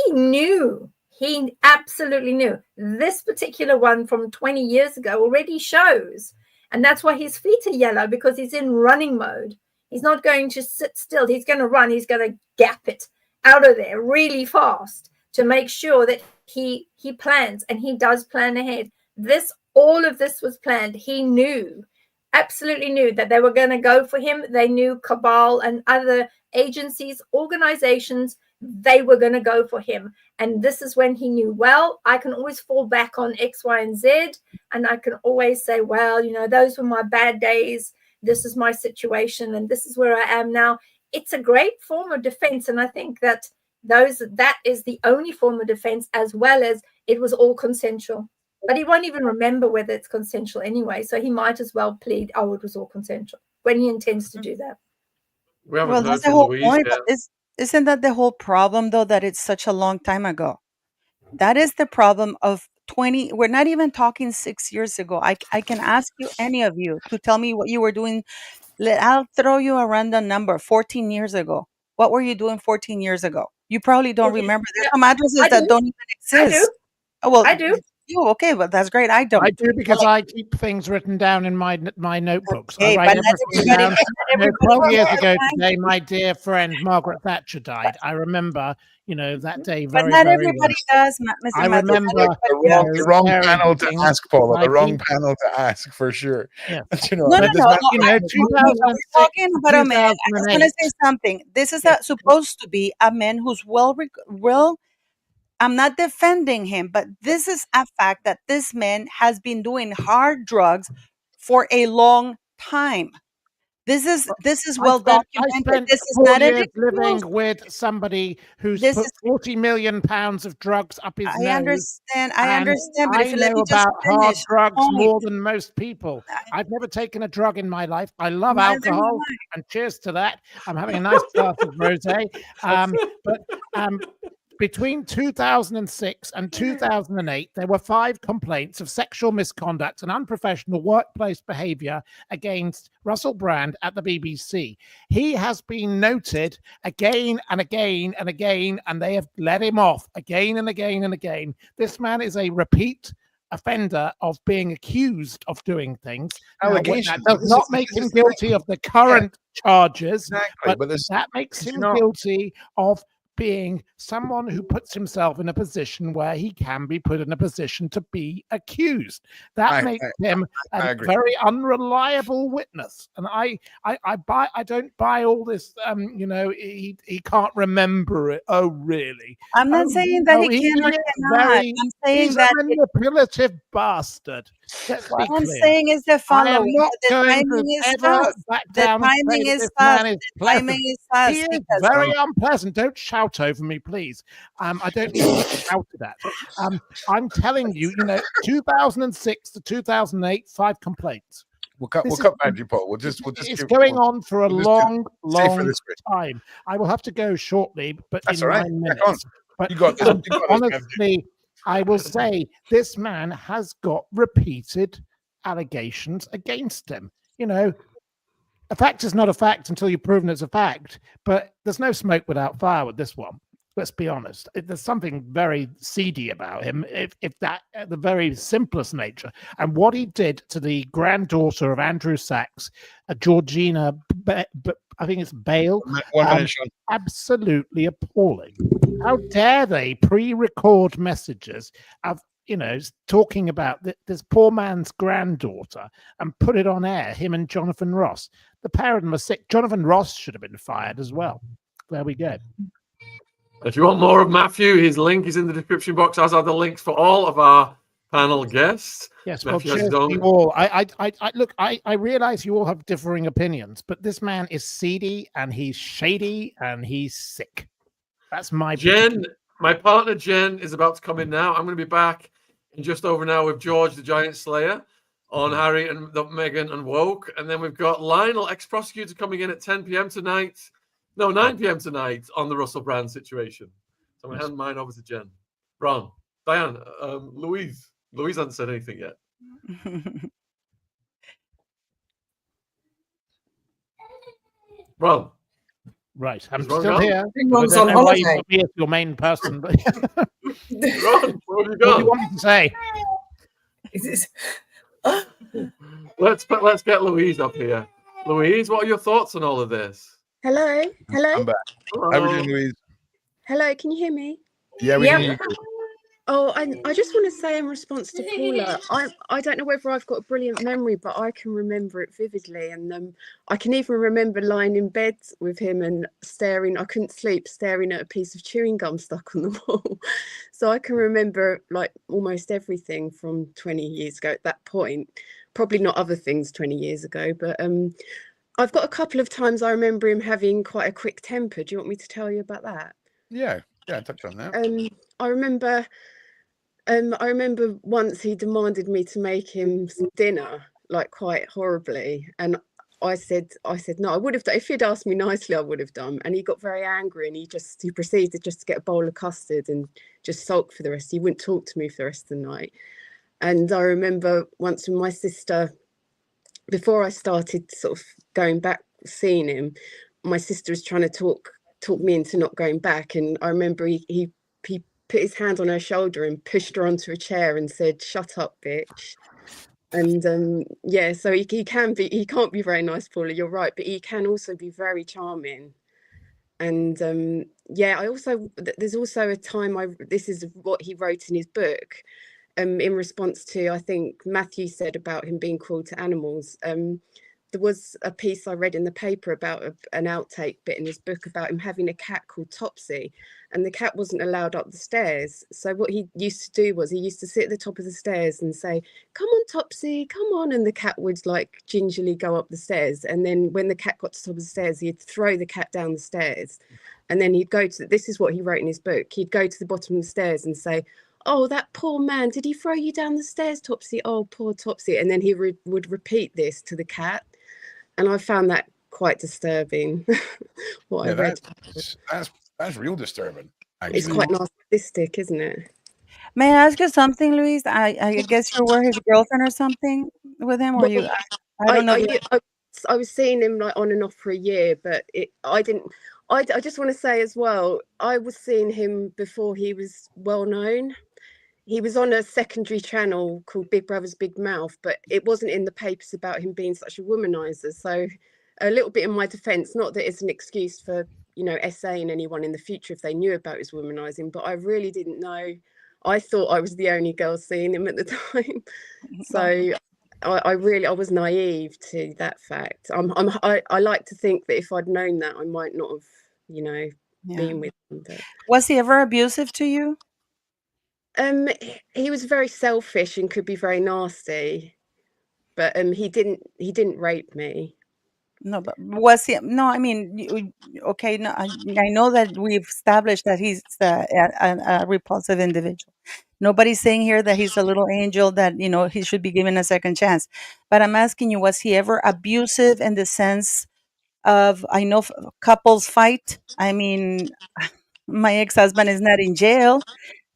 absolutely knew. This particular one from 20 years ago already shows. And that's why his feet are yellow, because he's in running mode. He's not going to sit still. He's going to run. He's going to gap it out of there really fast to make sure that he plans, and he does plan ahead. All of this was planned. He knew, absolutely knew, that they were going to go for him. They knew Cabal and other agencies, organizations, they were going to go for him. And this is when he knew, well, I can always fall back on X, Y, and Z. And I can always say, well, those were my bad days. This is my situation, and this is where I am now. It's a great form of defense. And I think that is the only form of defense, as well as it was all consensual. But he won't even remember whether it's consensual anyway. So he might as well plead, oh, it was all consensual, when he intends to do that. Well, that's the whole point. Isn't that the whole problem, though, that it's such a long time ago? That is the problem of 20. We're not even talking 6 years ago. I can ask you, any of you, to tell me what you were doing. I'll throw you a random number. 14 years ago. What were you doing 14 years ago? You probably don't remember. There's some addresses that don't even exist. I do. you. Okay, well, that's great. I don't. I do because I keep things written down in my notebooks. Okay, I write but not everything everybody, down. not You know, everybody 12 years has ago time. today, my dear friend Margaret Thatcher died. I remember, you know, that day But very, not very everybody well. does, Mr. I Matthews. remember, Not everybody does. The wrong sharing panel to things ask, Paula. with The my wrong people. panel to ask for sure. Yeah. You know, No, I no, mean, this no, man- no. You know, We're 2006 talking to about a man. I just want to 2008. say something. This is Yeah. supposed to be a man who's well. I'm not defending him, but this is a fact that this man has been doing hard drugs for a long time. This is well I documented. spent This is 4 not an years excuse. living with somebody who's This put is. 40 million pounds of drugs up his I nose. understand. I And understand. But I if you let know me just about hard finish the drugs point, more than most people. I- I've never taken a drug in my life. I love neither have alcohol, I. and cheers to that. I'm having a nice glass of rosé. But between 2006 and 2008, there were 5 complaints of sexual misconduct and unprofessional workplace behavior against Russell Brand at the BBC. He has been noted again and again and again, and they have let him off again and again and again. This man is a repeat offender of being accused of doing things. Allegations. That does not make him guilty of the current charges, Exactly, but that makes him not- guilty of being someone who puts himself in a position where he can be put in a position to be accused. That makes him a very unreliable witness. And I don't buy all this. You know, he can't remember it. Oh, really? I'm not saying that he can or cannot. I'm saying he's that a manipulative bastard. Let's be what I'm clear. saying is the I am following. not The going timing to is ever fast. back The down and say timing that is this fast. man is The timing is fast. He is because very unpleasant. Don't shout over me, please. I don't need to be shouted at. I'm telling you, you know, 2006 to 2008, 5 complaints. We'll come back to you, Paul. We'll just. It's going on for a long time. I will have to go shortly, but That's in all right. 9 minutes. But you got this. honestly, I will say this man has got repeated allegations against him. You know, a fact is not a fact until you've proven it's a fact, but there's no smoke without fire with this one. Let's be honest. There's something very seedy about him, if that at the very simplest nature. And what he did to the granddaughter of Andrew Sachs, Georgina, I think it's Bale, absolutely appalling. How dare they pre-record messages of, you know, talking about this poor man's granddaughter and put it on air, him and Jonathan Ross. The pair of them are sick. Jonathan Ross should have been fired as well. There we go. If you want more of Matthew, his link is in the description box, as are the links for all of our panel guests. Yes, Matthew well, cheers to you all. I realize you all have differing opinions, but this man is seedy and he's shady and he's sick. That's my Jen. My partner Jen is about to come in now. I'm going to be back in just over an hour with George, the Giant Slayer, on Harry and Meghan and Woke. And then we've got Lionel, ex-prosecutor, coming in at 10 p.m. tonight. No, 9 p.m. tonight on the Russell Brand situation. So I'm going to hand mine over to Jen. Ron, Diane, Louise. Louise hasn't said anything yet. Ron. Right, I'm still here. Ron's on holiday. You put me as your main person. But Ron, what have you got? What do you want me to say? Let's get Louise up here. Louise, what are your thoughts on all of this? Hello. I'm back. Hello. How are you doing, Louise? Hello, can you hear me? Yeah, we can hear you. Oh, I just want to say in response to Paula, I don't know whether I've got a brilliant memory, but I can remember it vividly. And I can even remember lying in bed with him and staring. I couldn't sleep, staring at a piece of chewing gum stuck on the wall. So I can remember like almost everything from 20 years ago at that point. Probably not other things 20 years ago, but I've got a couple of times I remember him having quite a quick temper. Do you want me to tell you about that? Yeah, touch on that. I remember once he demanded me to make him some dinner, like quite horribly, and I said no. I would have done if he'd asked me nicely. I would have done, and he got very angry, and he proceeded just to get a bowl of custard and just sulk for the rest. He wouldn't talk to me for the rest of the night. And I remember once when my sister, before I started sort of going back seeing him, my sister was trying to talk me into not going back, and I remember he put his hand on her shoulder and pushed her onto a chair and said, "Shut up, bitch." And yeah, so he can't be very nice, Paula, you're right, but he can also be very charming. And yeah, there's also a time this is what he wrote in his book, in response to, I think Matthew said about him being cruel to animals. There was a piece I read in the paper about an outtake bit in his book about him having a cat called Topsy, and the cat wasn't allowed up the stairs. So what he used to do was he used to sit at the top of the stairs and say, "Come on, Topsy, come on." And the cat would like gingerly go up the stairs. And then when the cat got to the top of the stairs, he'd throw the cat down the stairs. And then he'd go to, this is what he wrote in his book, he'd go to the bottom of the stairs and say, "Oh, that poor man, did he throw you down the stairs, Topsy? Oh, poor Topsy." And then he would repeat this to the cat. And I found that quite disturbing. What I read. That's real disturbing. Actually. It's quite narcissistic, isn't it? May I ask you something, Luis? I guess you were his girlfriend or something with him, or Well, you? I don't know. I was seeing him like on and off for a year, but I just want to say as well, I was seeing him before he was well known. He was on a secondary channel called Big Brother's Big Mouth, but it wasn't in the papers about him being such a womanizer. So a little bit in my defense, not that it's an excuse for, you know, essaying anyone in the future if they knew about his womanizing, but I really didn't know. I thought I was the only girl seeing him at the time. So I was naive to that fact. I like to think that if I'd known that, I might not have, you know, been with him. But was he ever abusive to you? He was very selfish and could be very nasty, but he didn't rape me. No, but was he? No, I mean, okay. No, I know that we've established that he's a repulsive individual. Nobody's saying here that he's a little angel, that, you know, he should be given a second chance. But I'm asking you, was he ever abusive in the sense of, I know couples fight. I mean, my ex-husband is not in jail.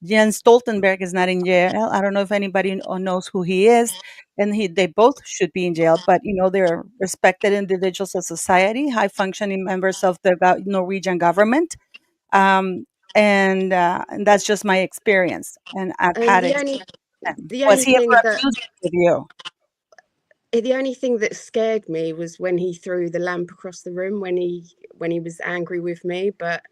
Jens Stoltenberg is not in jail. I don't know if anybody knows who he is, and they both should be in jail. But you know, they're respected individuals of society, high functioning members of the Norwegian government, and that's just my experience. And I've had it. Was he ever abusive with you? The only thing that scared me was when he threw the lamp across the room when he was angry with me. But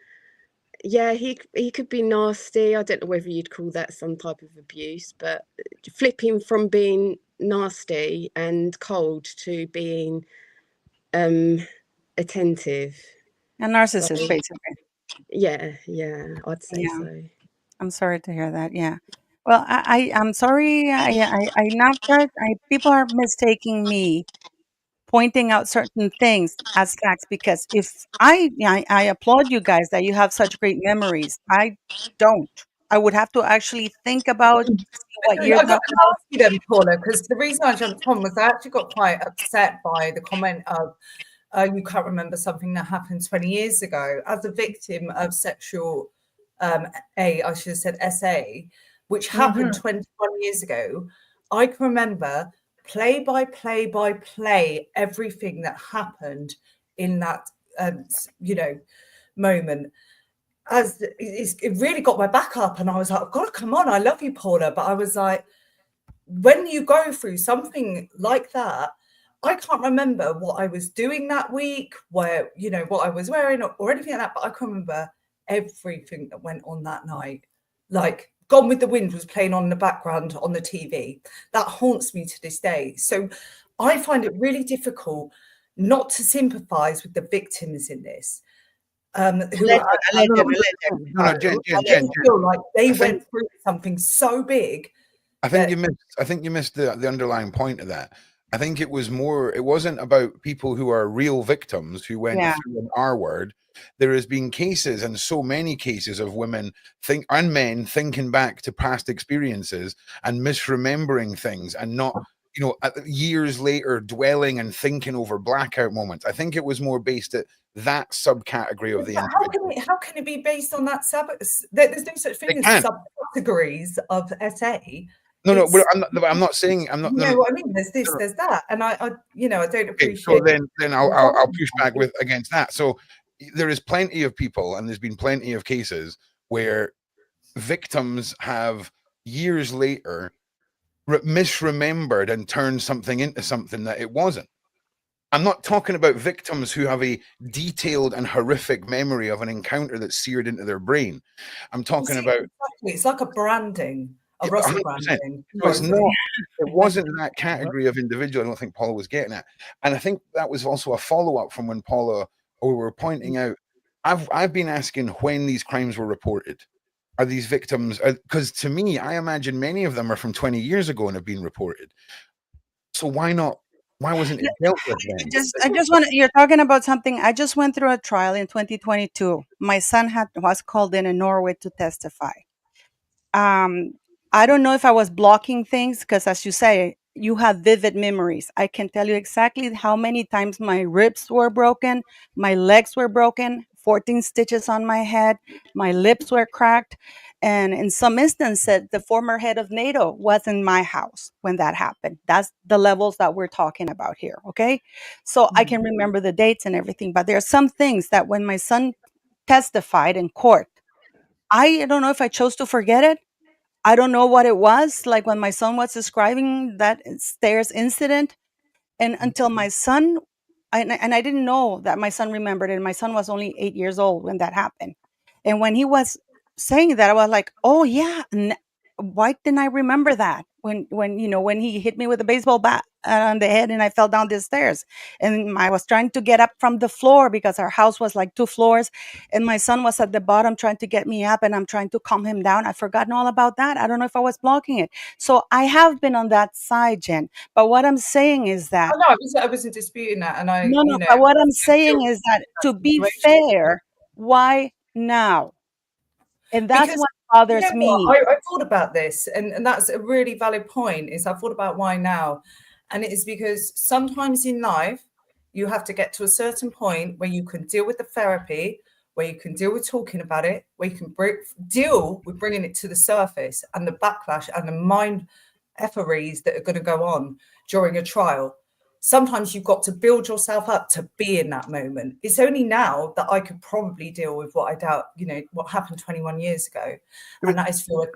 yeah, he could be nasty. I don't know whether you'd call that some type of abuse, but flipping from being nasty and cold to being attentive. A narcissist, basically. Yeah, I'd say so. I'm sorry to hear that. Yeah. Well, I'm sorry. People are mistaking me pointing out certain things as facts, because if I applaud you guys that you have such great memories. I don't. I would have to actually think about what you're talking about. You then, Paula, because the reason I jumped on was I actually got quite upset by the comment of you can't remember something that happened 20 years ago. As a victim of sexual I should have said SA, which happened 21 years ago, I can remember play by play everything that happened in that moment. As it really got my back up, and I was like, God, come on, I love you, Paula. But I was like, when you go through something like that, I can't remember what I was doing that week, where, you know, what I was wearing or anything like that, but I can remember everything that went on that night. Like Gone with the Wind was playing on in the background on the TV. That haunts me to this day. So I find it really difficult not to sympathize with the victims in this. Who feel like they went through something so big. I think you missed the underlying point of that. I think it wasn't about people who are real victims who went through an R word. There has been cases, and so many cases, of women and men thinking back to past experiences and misremembering things, and not, you know, years later dwelling and thinking over blackout moments. I think it was more based at that subcategory of the individual. How can it be based on that there's no such thing as subcategories of SA. No, I'm not saying. I'm not. You know what I mean? There's this, there's that, and I don't appreciate. So then I'll push back against that. So there is plenty of people, and there's been plenty of cases where victims have years later misremembered and turned something into something that it wasn't. I'm not talking about victims who have a detailed and horrific memory of an encounter that's seared into their brain. I'm talking about... Exactly. It's like a branding, a Russell 100%. branding. So it's not, it wasn't that category of individual I don't think Paula was getting at. And I think that was also a follow-up from when Paula, or we were pointing out, I've been asking when these crimes were reported. Are these victims, because to me, I imagine many of them are from 20 years ago and have been reported. So why not? Why wasn't it dealt with then? I just want to, you're talking about something. I just went through a trial in 2022. My son was called in Norway to testify. I don't know if I was blocking things because, as you say, you have vivid memories. I can tell you exactly how many times my ribs were broken, my legs were broken, 14 stitches on my head, my lips were cracked. And in some instances, the former head of NATO was in my house when that happened. That's the levels that we're talking about here, okay? So I can remember the dates and everything, but there are some things that when my son testified in court, I don't know if I chose to forget it. I don't know what it was, like when my son was describing that stairs incident. And until my son, and I didn't know that my son remembered it. My son was only 8 years old when that happened. And when he was saying that, I was like, oh yeah, why didn't I remember that? When he hit me with a baseball bat on the head and I fell down the stairs, and I was trying to get up from the floor because our house was like 2 floors, and my son was at the bottom trying to get me up, and I'm trying to calm him down. I've forgotten all about that. I don't know if I was blocking it. So I have been on that side, Jen. But what I'm saying is that I wasn't disputing that, and I no. But what I'm saying is that to be fair, why now? And that's what bothers me. I thought about this, and that's a really valid point. Is I thought about why now, and it is because sometimes in life you have to get to a certain point where you can deal with the therapy, where you can deal with talking about it, where you can deal with bringing it to the surface and the backlash and the mind efferees that are going to go on during a trial. Sometimes you've got to build yourself up to be in that moment. It's only now that I could probably deal with what I doubt, what happened 21 years ago. And that is for a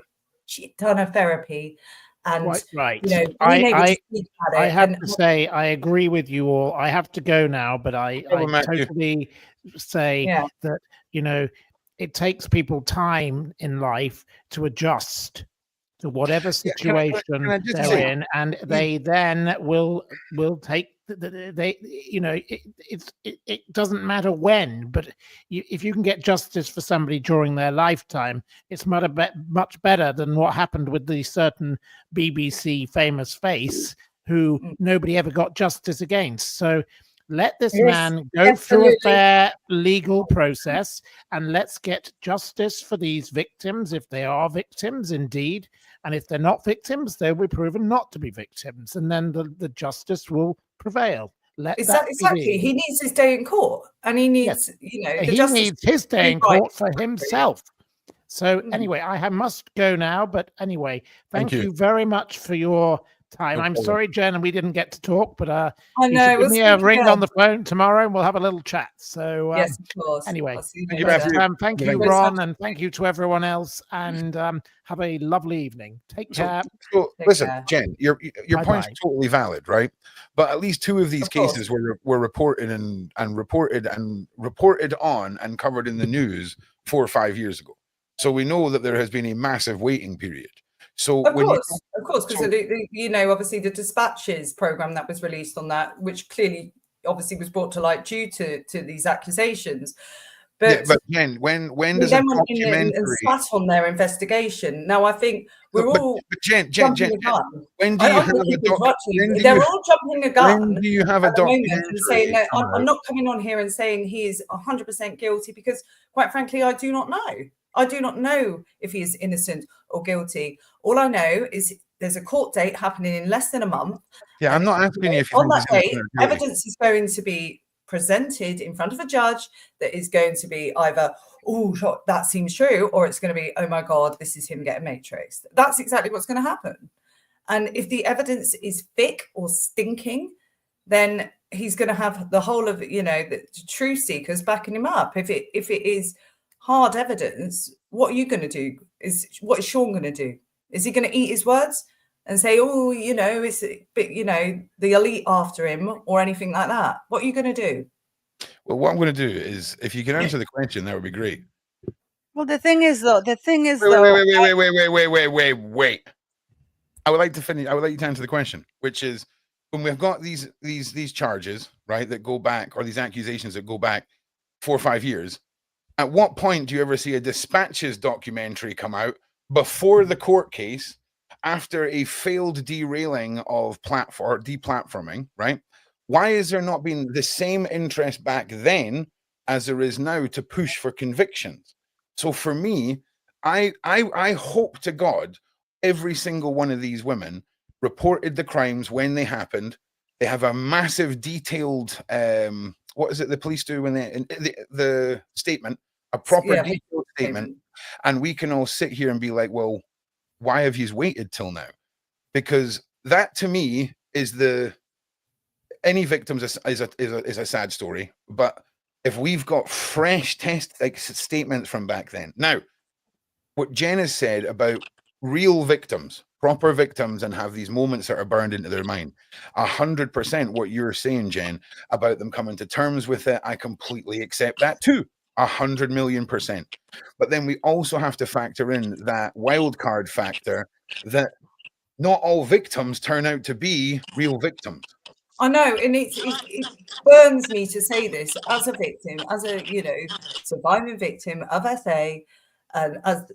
ton of therapy. And, right. I have to say, I agree with you all. I have to go now, but I totally say that, it takes people time in life to adjust to whatever situation they're in, and they then will take it doesn't matter when, but if you can get justice for somebody during their lifetime, it's much better than what happened with the certain BBC famous face who nobody ever got justice against. So let this man go through a fair legal process, and let's get justice for these victims, if they are victims indeed. And if they're not victims, they'll be proven not to be victims. And then the justice will prevail. Exactly. He needs his day in court. And he needs, he needs his day in court for himself. So anyway, I must go now. But anyway, thank you very much for your time. I'm sorry, Jen, and we didn't get to talk, but I know, give me a ring on the phone tomorrow and we'll have a little chat. So yes, of course. Anyway, thank you, Ron, and thank you to everyone else, and have a lovely evening. Take care. So listen, Jen, your point's totally valid, right? But at least 2 of these cases were reported and reported on and covered in the news 4 or 5 years ago. So we know that there has been a massive waiting period. So of course, because obviously the dispatches program that was released on that, which clearly obviously was brought to light due to these accusations. But Jen, when does a documentary and sat on their investigation? Now I think we're all Jen, when do you have a they're all jumping a gun. When do you have a documentary and saying that I'm not coming on here and saying he is 100% guilty, because quite frankly, I do not know. I do not know if he is innocent or guilty. All I know is there's a court date happening in less than a month. Yeah, I'm not asking you if on that date, evidence is going to be presented in front of a judge that is going to be either, oh, that seems true, or it's going to be, oh my God, this is him getting matrixed. That's exactly what's going to happen. And if the evidence is thick or stinking, then he's going to have the whole of, the truth seekers backing him up. If it is hard evidence, what are you going to do? What is Sean going to do? Is he going to eat his words and say, oh, you know, it's, you know, the elite after him or anything like that? What are you going to do? Well, what I'm going to do is, if you can answer the question, that would be great. Well, the thing is, though, wait. I would like to finish. I would like you to answer the question, which is, when we've got these charges, right, that go back, or these accusations that go back 4 or 5 years, at what point do you ever see a Dispatches documentary come out before the court case, after a failed derailing of deplatforming, right? Why is there not been the same interest back then as there is now to push for convictions? So for me, I hope to God every single one of these women reported the crimes when they happened. They have a massive detailed, what is it the police do when the statement, a proper detailed statement, and we can all sit here and be like, well, why have you waited till now? Because that to me is any victims is a sad story, but if we've got fresh statements from back then. Now, what Jen has said about real victims, proper victims, and have these moments that are burned into their mind, 100% what you're saying, Jen, about them coming to terms with it, I completely accept that too, 100,000,000%. But then we also have to factor in that wild card factor that not all victims turn out to be real victims. I know, and it burns me to say this as a victim, as a, you know, surviving victim of SA, and as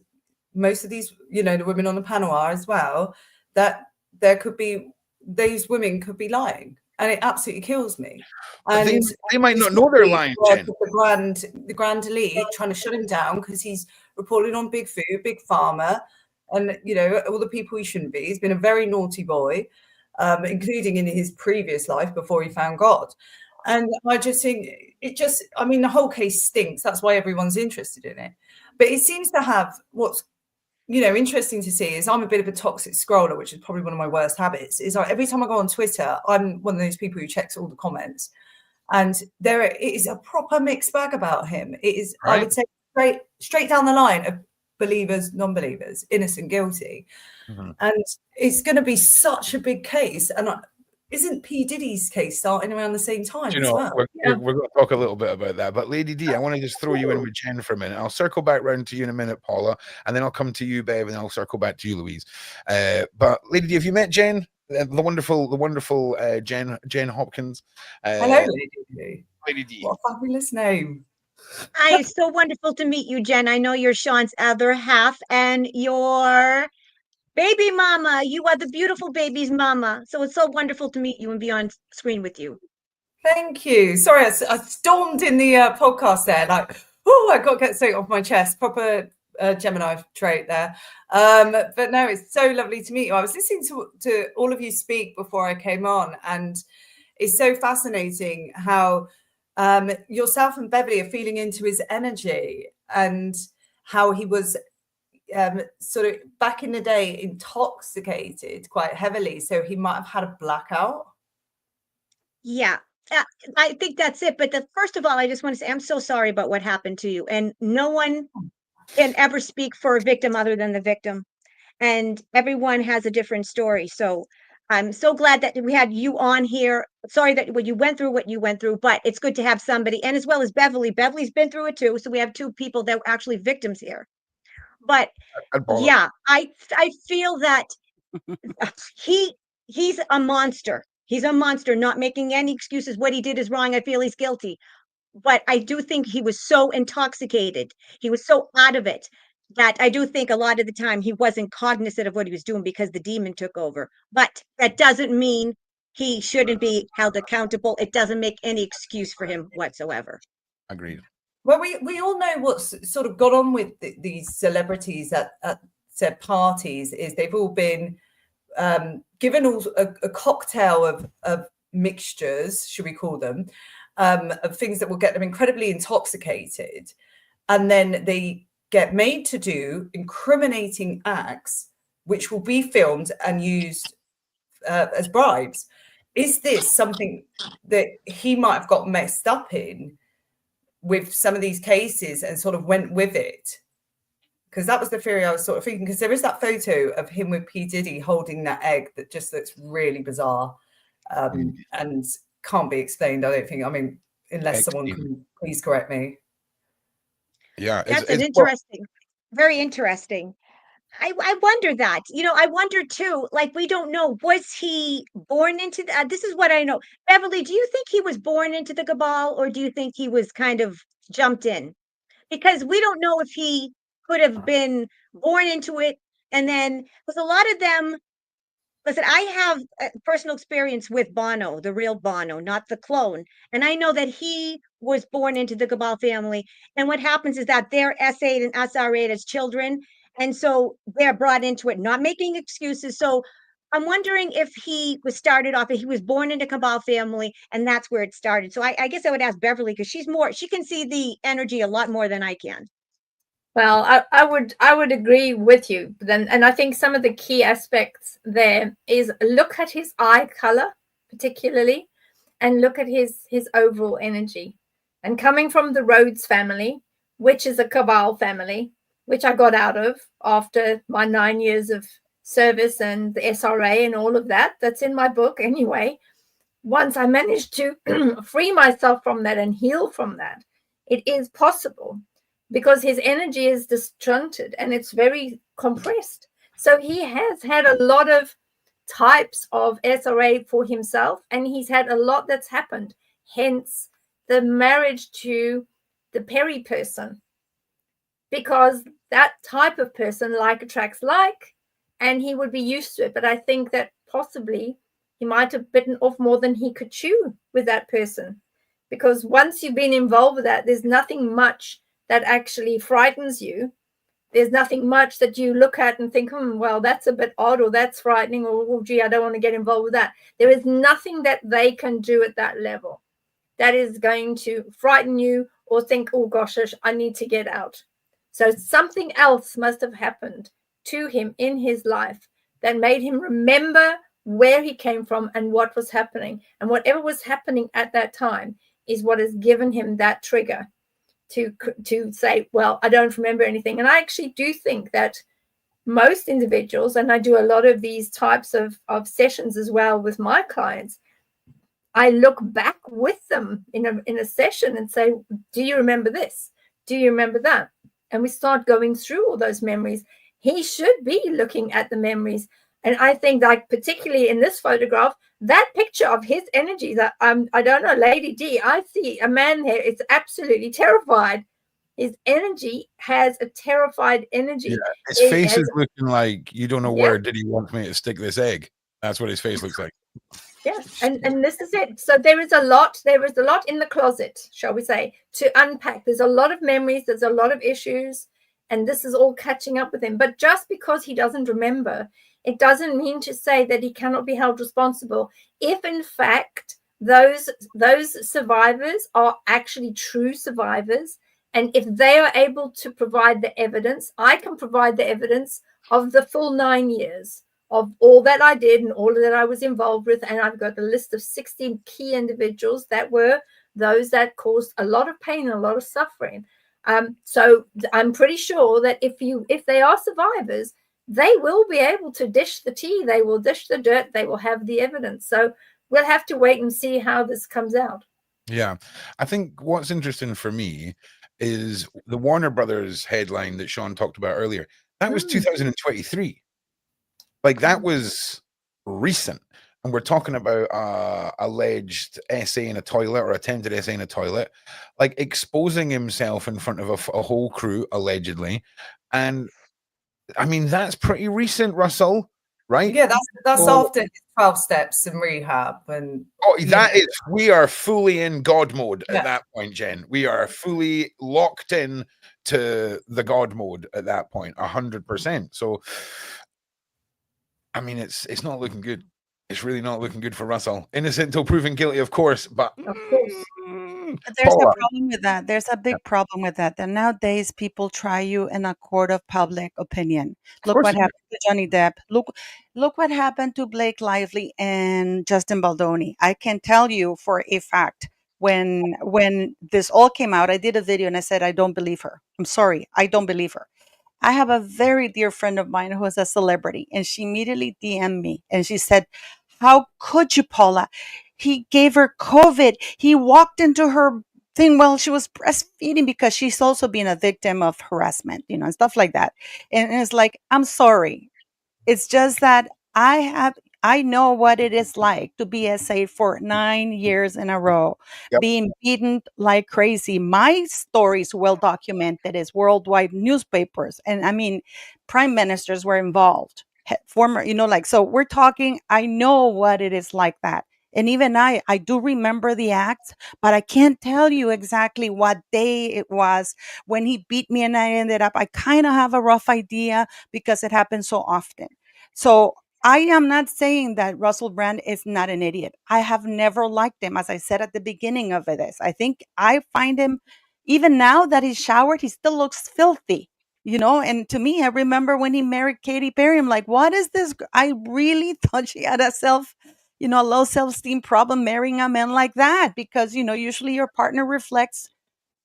most of these, you know, the women on the panel are as well, that there could be, these women could be lying, and it absolutely kills me. And they might not know they're lying, Jen. The grand elite trying to shut him down because he's reporting on big food, big pharma, and, you know, all the people he shouldn't be. He's been a very naughty boy, including in his previous life before he found God. And I just think I mean, the whole case stinks. That's why everyone's interested in it. But it seems to have, what's, you know, interesting to see is, I'm a bit of a toxic scroller, which is probably one of my worst habits, is like every time I go on Twitter, I'm one of those people who checks all the comments. And it is a proper mixed bag about him. It is, right. I would say, straight down the line of believers, non-believers, innocent, guilty. Mm-hmm. And it's going to be such a big case. And isn't P. Diddy's case starting around the same time as well? We're going to talk a little bit about that. But Lady D, I want to just throw you in with Jen for a minute. I'll circle back round to you in a minute, Paula, and then I'll come to you, Bev, and I'll circle back to you, Louise. But Lady D, have you met Jen? The wonderful Jen Hopkins. Hello, Lady D. Lady D. What a fabulous name. Hi, it's so wonderful to meet you, Jen. I know you're Sean's other half and your baby mama. You are the beautiful baby's mama. So it's so wonderful to meet you and be on screen with you. Thank you. Sorry, I stormed in the podcast there. Like, oh, I got to get something off my chest. Proper Gemini trait there. But no, it's so lovely to meet you. I was listening to all of you speak before I came on, and it's so fascinating how yourself and Beverly are feeling into his energy, and how he was sort of back in the day intoxicated quite heavily, so he might have had a blackout. Yeah, I think that's it. But first of all, I just want to say I'm so sorry about what happened to you, and no one can ever speak for a victim other than the victim, and everyone has a different story. So I'm so glad that we had you on here. Sorry that you went through, but it's good to have somebody, and as well as Beverly. Beverly's been through it too, so we have two people that were actually victims here. But yeah, I feel that he's a monster. He's a monster, not making any excuses. What he did is wrong. I feel he's guilty. But I do think he was so intoxicated. He was so out of it that I do think a lot of the time he wasn't cognizant of what he was doing because the demon took over. But that doesn't mean he shouldn't be held accountable. It doesn't make any excuse for him whatsoever. Agreed. Well, we all know what's sort of gone on with these celebrities at said parties is they've all been given a cocktail of mixtures, should we call them, of things that will get them incredibly intoxicated. And then they get made to do incriminating acts, which will be filmed and used as bribes. Is this something that he might have got messed up in? with some of these cases and sort of went with it. Because that was the theory I was sort of thinking, because there is that photo of him with P. Diddy holding that egg that just looks really bizarre and can't be explained, I don't think. I mean, unless someone can please correct me. Yeah. That's an interesting, very interesting. I wonder that, you know, I wonder too, like, we don't know, was he born into that? This is what I know. Beverly, do you think he was born into the Cabal, or do you think he was kind of jumped in? Because we don't know if he could have been born into it. And then, because a lot of them, listen, I have personal experience with Bono, the real Bono, not the clone. And I know that he was born into the Cabal family. And what happens is that they're SA'd and SRA'd as children. And so they're brought into it, not making excuses. So I'm wondering if he was started off, if he was born into Cabal family, and that's where it started. So I guess I would ask Beverly, because she can see the energy a lot more than I can. Well, I would agree with you. Then, and I think some of the key aspects there is look at his eye color, particularly, and look at his overall energy. And coming from the Rhodes family, which is a Cabal family, which I got out of after my 9 years of service and the SRA and all of that. That's in my book anyway. Once I managed to free myself from that and heal from that, it is possible, because his energy is disjointed and it's very compressed. So he has had a lot of types of SRA for himself, and he's had a lot that's happened. Hence the marriage to the Perry person, because that type of person like attracts like, and he would be used to it. But I think that possibly he might have bitten off more than he could chew with that person, because once you've been involved with that, there's nothing much that actually frightens you. There's nothing much that you look at and think, well, that's a bit odd, or that's frightening, or, oh, gee, I don't want to get involved with that. There is nothing that they can do at that level that is going to frighten you or think, oh, gosh, I need to get out. So something else must have happened to him in his life that made him remember where he came from and what was happening. And whatever was happening at that time is what has given him that trigger to say, well, I don't remember anything. And I actually do think that most individuals, and I do a lot of these types of sessions as well with my clients, I look back with them in a session and say, do you remember this? Do you remember that? And we start going through all those memories. He should be looking at the memories. And I think, like, particularly in this photograph, that picture of his energy, that I don't know, Lady D, I see a man here. It's absolutely terrified. His energy has a terrified energy. Yeah, his face is looking like, you don't know where did he want me to stick this egg. That's what his face looks like. Yes, and this is it. So there is a lot in the closet, shall we say, to unpack. There's a lot of memories, there's a lot of issues, and this is all catching up with him. But just because he doesn't remember, it doesn't mean to say that he cannot be held responsible. If in fact those survivors are actually true survivors, and if they are able to provide the evidence, I can provide the evidence of the full 9 years of all that I did and all that I was involved with. And I've got a list of 16 key individuals that were those that caused a lot of pain and a lot of suffering. So I'm pretty sure that if they are survivors, they will be able to dish the tea, they will dish the dirt, they will have the evidence. So we'll have to wait and see how this comes out. Yeah. I think what's interesting for me is the Warner Brothers headline that Sean talked about earlier. That was 2023. Like, that was recent. And we're talking about alleged essay in a toilet, or attempted essay in a toilet, like exposing himself in front of a whole crew, allegedly. And I mean, that's pretty recent, Russell, right? Yeah, that's after 12 steps in rehab. And we are fully in God mode at that point, Jen. We are fully locked in to the God mode at that point, 100%. So I mean, it's not looking good. It's really not looking good for Russell. Innocent until proven guilty, of course, but of course. There's a problem with that. There's a big problem with that. And nowadays, people try you in a court of public opinion. Look what happened to Johnny Depp. Look what happened to Blake Lively and Justin Baldoni. I can tell you for a fact when this all came out. I did a video and I said, I don't believe her. I'm sorry, I don't believe her. I have a very dear friend of mine who is a celebrity, and she immediately DM'd me and she said, how could you, Paula? He gave her COVID. He walked into her thing while she was breastfeeding, because she's also been a victim of harassment, you know, and stuff like that. And it's like, I'm sorry. It's just that I know what it is like to be SA for 9 years in a row, being beaten like crazy. My story is well documented. It's worldwide newspapers. And I mean, prime ministers were involved, former, you know, like, so we're talking, I know what it is like that. And even I do remember the acts, but I can't tell you exactly what day it was when he beat me and I ended up, I kind of have a rough idea because it happens so often. So I am not saying that Russell Brand is not an idiot. I have never liked him. As I said at the beginning of this, I think I find him, even now that he's showered, he still looks filthy, you know? And to me, I remember when he married Katy Perry, I'm like, what is this? I really thought she had a low self-esteem problem marrying a man like that, because, you know, usually your partner reflects,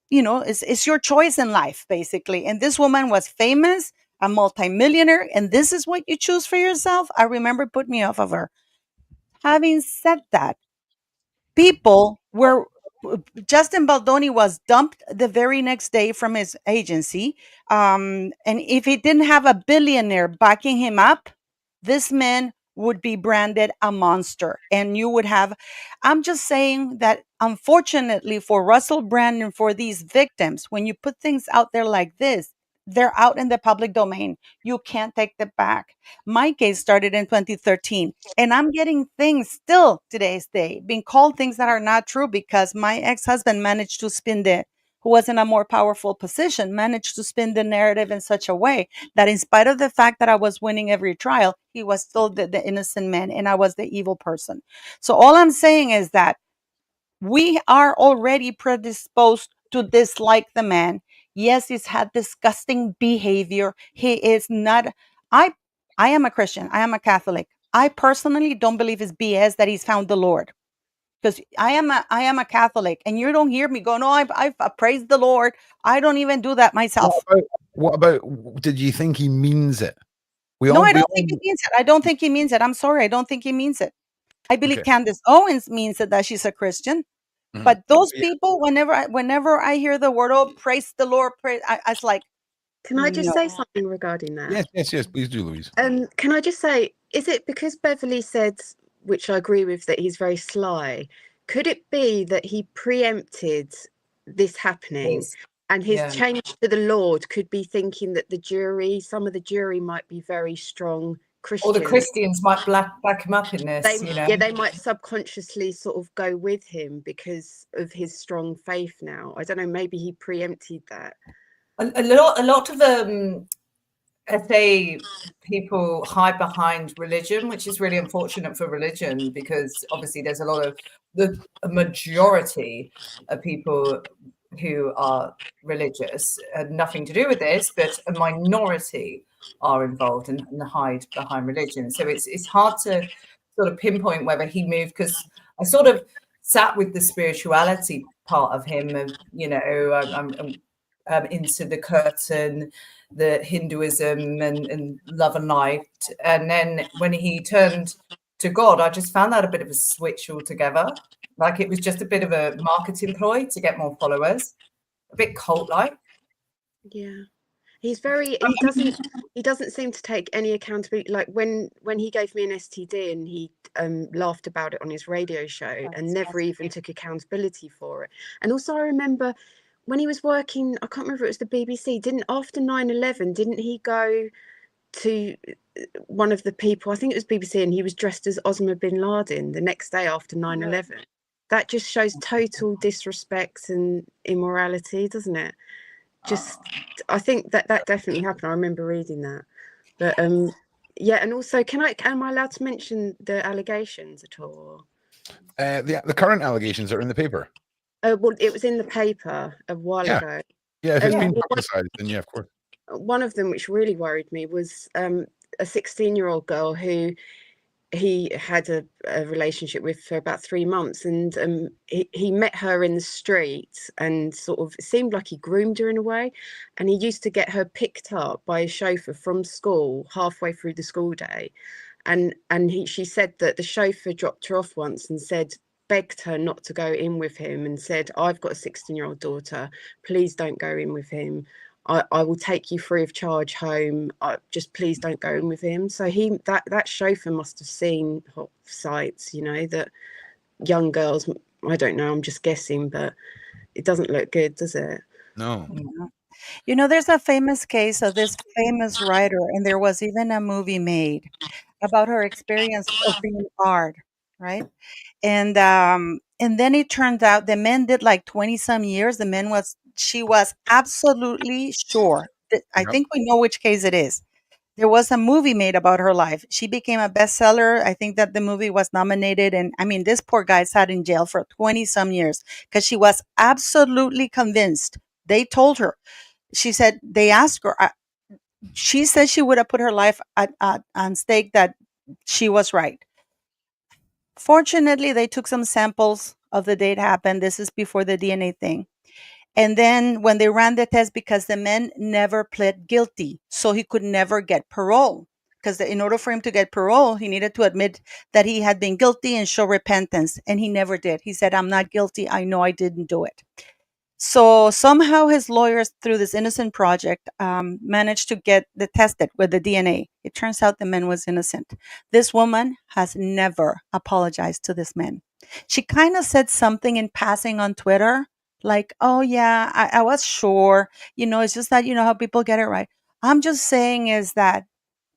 you know, it's your choice in life, basically. And this woman was famous, a multimillionaire, and this is what you choose for yourself. I remember it put me off of her. Having said that, people were, Justin Baldoni was dumped the very next day from his agency. And if he didn't have a billionaire backing him up, this man would be branded a monster. And you would have, I'm just saying that unfortunately for Russell Brand and for these victims, when you put things out there like this, they're out in the public domain. You can't take them back. My case started in 2013, and I'm getting things still today's day, being called things that are not true, because my ex-husband managed to who was in a more powerful position, managed to spin the narrative in such a way that in spite of the fact that I was winning every trial, he was still the innocent man and I was the evil person. So all I'm saying is that we are already predisposed to dislike the man. Yes, he's had disgusting behavior. He is not, I am a Christian. I am a Catholic. I personally don't believe it's BS that he's found the Lord. Because I am a Catholic, and you don't hear me go, no, I praise the Lord. I don't even do that myself. What about, did you think he means it? I don't think he means it. I don't think he means it. I'm sorry. I don't think he means it. I believe Candace Owens means it, that she's a Christian. Mm-hmm. But those people, whenever I hear the word, oh, praise the Lord, I was like, can I just say something regarding that? Yes, please do, Louise. Can I just say, is it because Beverly said, which I agree with, that he's very sly? Could it be that he preempted this happening, and his change to the Lord could be thinking that some of the jury might be very strong Christians, or the Christians might back him up in this? They might subconsciously sort of go with him because of his strong faith now. I don't know, maybe he preempted that. A lot of SA people hide behind religion, which is really unfortunate for religion, because obviously there's a majority of people who are religious, nothing to do with this, but a minority are involved and hide behind religion. So it's hard to sort of pinpoint whether he moved, because I sort of sat with the spirituality part of him, of, you know, I'm into the curtain, the Hinduism and love and light. And then when he turned to God, I just found that a bit of a switch altogether. Like it was just a bit of a marketing ploy to get more followers, a bit cult-like. Yeah. He's very, he doesn't seem to take any accountability. Like when he gave me an STD and he laughed about it on his radio show and never even took accountability for it. And also I remember when he was working, I can't remember if it was the BBC, after 9/11, didn't he go to one of the people, I think it was BBC, and he was dressed as Osama bin Laden the next day after 9/11. That just shows total disrespect and immorality, doesn't it? I think that definitely happened. I remember reading that. But yeah, and also, am I allowed to mention the allegations at all? The current allegations are in the paper. Well, it was in the paper a while ago. Yeah, if it's been publicized, then yeah, of course. One of them, which really worried me, was a 16-year-old girl who he had a relationship with for about 3 months, and he met her in the street and sort of, it seemed like he groomed her in a way, and he used to get her picked up by a chauffeur from school halfway through the school day, and she said that the chauffeur dropped her off once and begged her not to go in with him, and said, I've got a 16-year-old daughter, please don't go in with him. I will take you free of charge home. Just please don't go in with him. So that chauffeur must have seen hot sites, you know, that young girls, I don't know, I'm just guessing, but it doesn't look good, does it? No. Yeah. You know, there's a famous case of this famous writer, and there was even a movie made about her experience of being barred, right? And then it turned out the men did like 20 some years. She was absolutely sure that, I Yep. think we know which case it is. There was a movie made about her life. She became a bestseller. I think that the movie was nominated. And I mean, this poor guy sat in jail for 20 some years because she was absolutely convinced. They told her, she said, they asked her, she said she would have put her life on stake that she was right. Fortunately, they took some samples of the day it happened. This is before the DNA thing. And then when they ran the test, because the man never pled guilty, so he could never get parole. Because in order for him to get parole, he needed to admit that he had been guilty and show repentance. And he never did. He said, I'm not guilty. I know I didn't do it. So somehow his lawyers, through this innocent project, managed to get the tested with the DNA. It turns out the man was innocent. This woman has never apologized to this man. She kind of said something in passing on Twitter, like, oh yeah, I was sure. You know, it's just that, you know how people get it right. I'm just saying is that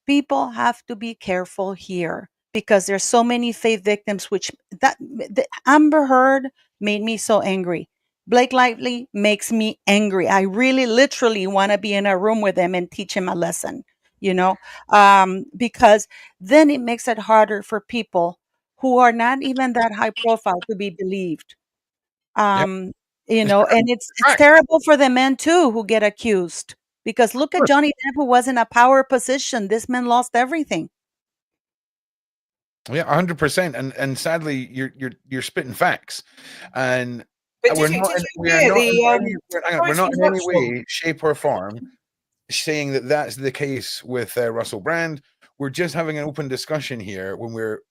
people have to be careful here because there's so many fake victims, which the Amber Heard made me so angry. Blake Lively makes me angry. I really literally want to be in a room with him and teach him a lesson, you know, because then it makes it harder for people who are not even that high profile to be believed. Yep. You know, and it's terrible for the men too who get accused. Because look at Johnny Depp, who was in a power position. This man lost everything. Yeah, 100%. And sadly, you're spitting facts, and we're not in any way, shape, or form saying that that's the case with Russell Brand. We're just having an open discussion here when we're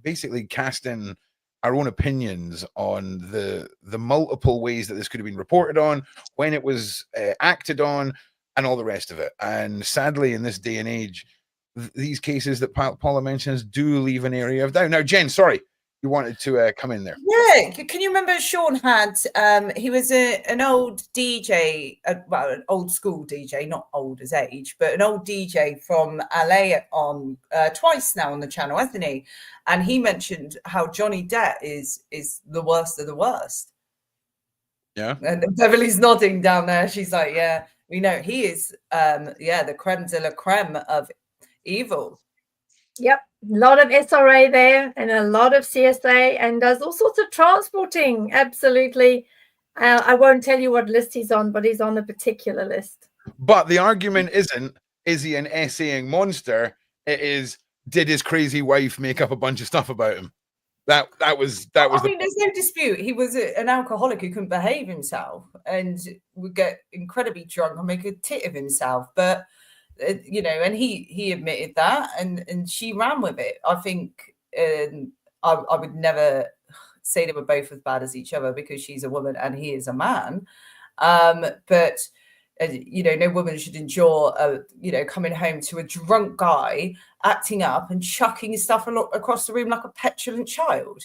basically casting our own opinions on the multiple ways that this could have been reported on, when it was acted on, and all the rest of it. And sadly, in this day and age, these cases that Paula mentions do leave an area of doubt. Now, Jen, sorry, you wanted to come in there. Yeah, can you remember Sean had, he was an old DJ, well, an old school DJ, not old as age, but an old DJ from LA on twice now on the channel, hasn't he? And he mentioned how Johnny Depp is the worst of the worst. Yeah. And Beverly's nodding down there. She's like, yeah, we know he is, the creme de la creme of evil. Yep, a lot of SRA there and a lot of CSA, and does all sorts of transporting. Absolutely. I won't tell you what list he's on, but he's on a particular list. But the argument isn't, is he an essaying monster? It is, did his crazy wife make up a bunch of stuff about him? That was. I mean, there's no dispute. He was an alcoholic who couldn't behave himself and would get incredibly drunk and make a tit of himself. But you know, and he admitted that, and she ran with it. I think I would never say they were both as bad as each other because she's a woman and he is a man. But you know, no woman should endure, coming home to a drunk guy acting up and chucking his stuff across the room like a petulant child.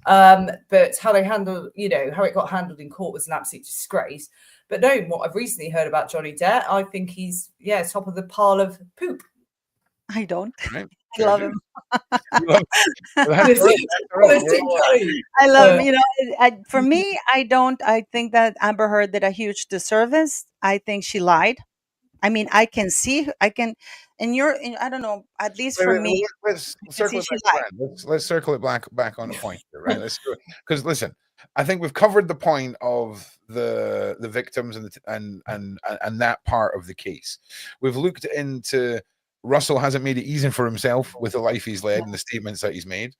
But how they handle, how it got handled in court was an absolute disgrace. But no, what I've recently heard about Johnny Depp, I think he's, top of the pile of poop. I don't. Right. I love him. I love him. For me, I think that Amber Heard did a huge disservice. I think she lied. I mean, I can, I don't know, at least for me. Let's circle it back. Let's circle it back on the point here, right? Because listen, I think we've covered the point of the victims and that part of the case. We've looked into Russell hasn't made it easy for himself with the life he's led and the statements that he's made.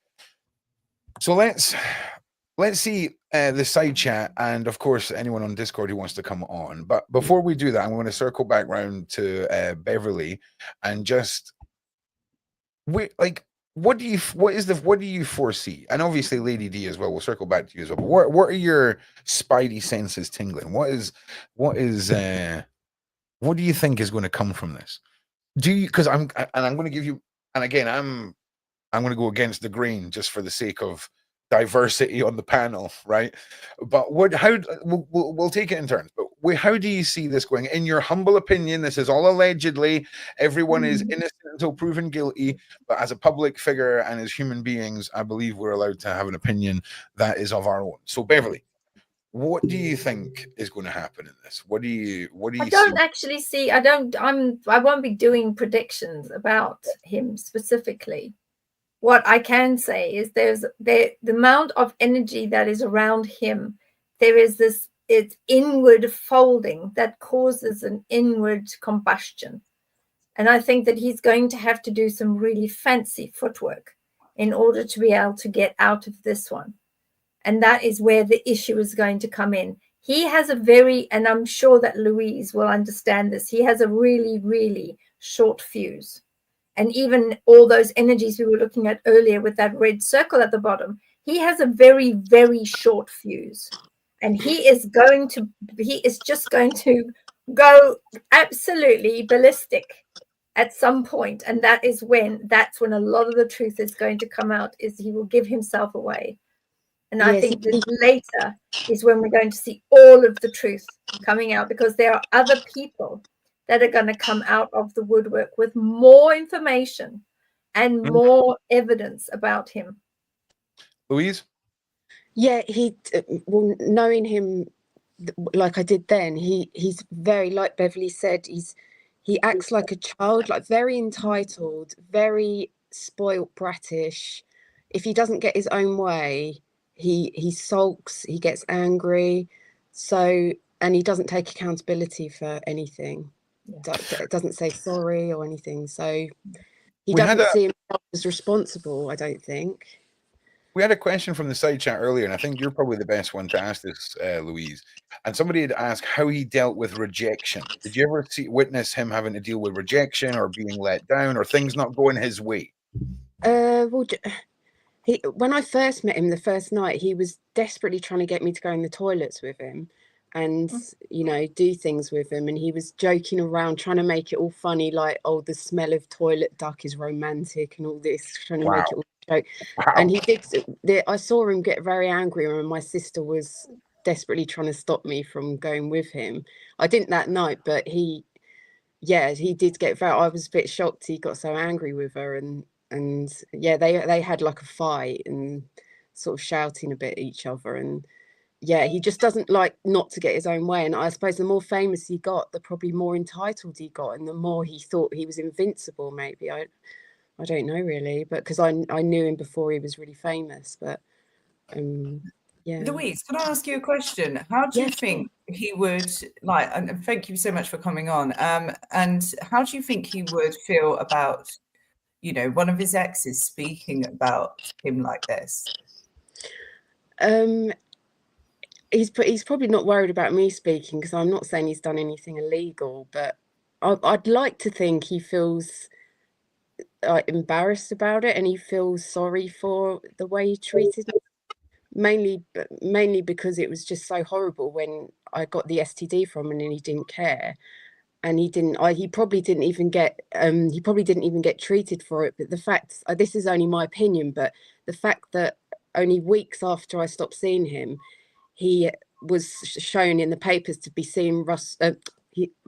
So let's see the side chat, and of course anyone on Discord who wants to come on. But before we do that, I'm going to circle back round to Beverly and just what do you foresee? And obviously Lady D as well. We'll circle back to you as well. But what are your spidey senses tingling? What do you think is going to come from this? Because I'm going to give you, and again, I'm going to go against the grain just for the sake of diversity on the panel, right? But we'll take it in turns. But how do you see this going? In your humble opinion, this is all allegedly. Everyone is innocent until proven guilty. But as a public figure and as human beings, I believe we're allowed to have an opinion that is of our own. So, Beverly, what do you think is going to happen in this? What do you I don't actually see. I won't be doing predictions about him specifically. What I can say is the amount of energy that is around him. There is it's inward folding that causes an inward combustion. And I think that he's going to have to do some really fancy footwork in order to be able to get out of this one. And that is where the issue is going to come in. He has and I'm sure that Louise will understand this, he has a really, really short fuse. And even all those energies we were looking at earlier with that red circle at the bottom, he has a very, very short fuse. And he is just going to go absolutely ballistic at some point. And that's when a lot of the truth is going to come out, is he will give himself away. And I think that later is when we're going to see all of the truth coming out, because there are other people that are going to come out of the woodwork with more information and more evidence about him. Louise? Yeah, well, knowing him like I did then, he's very, like Beverly said, he acts like a child, like very entitled, very spoilt, brattish. If he doesn't get his own way, he sulks, he gets angry, and he doesn't take accountability for anything. Doesn't say sorry or anything. So he doesn't see himself as responsible, I don't think. We had a question from the side chat earlier, and I think you're probably the best one to ask this, Louise. And somebody had asked how he dealt with rejection. Did you ever witness him having to deal with rejection or being let down or things not going his way? Well, when I first met him the first night, he was desperately trying to get me to go in the toilets with him and, do things with him. And he was joking around, trying to make it all funny, like, oh, the smell of toilet duck is romantic and all this, trying to make it all joke. Wow. And he did. I saw him get very angry when my sister was desperately trying to stop me from going with him. I didn't that night, but he did get very. I was a bit shocked he got so angry with her, and they had like a fight and sort of shouting a bit at each other, and he just doesn't like not to get his own way. And I suppose the more famous he got, the probably more entitled he got, and the more he thought he was invincible. Maybe I don't know really, but because I knew him before he was really famous. But Louise, can I ask you a question? How do you think he would and thank you so much for coming on. And how do you think he would feel about, one of his exes speaking about him like this? He's probably not worried about me speaking, because I'm not saying he's done anything illegal, but I'd like to think he feels embarrassed about it, and he feels sorry for the way he treated me, mainly because it was just so horrible when I got the STD from him and he didn't care. And he probably didn't even get treated for it. But the fact, this is only my opinion, but the fact that only weeks after I stopped seeing him, he was shown in the papers to be seeing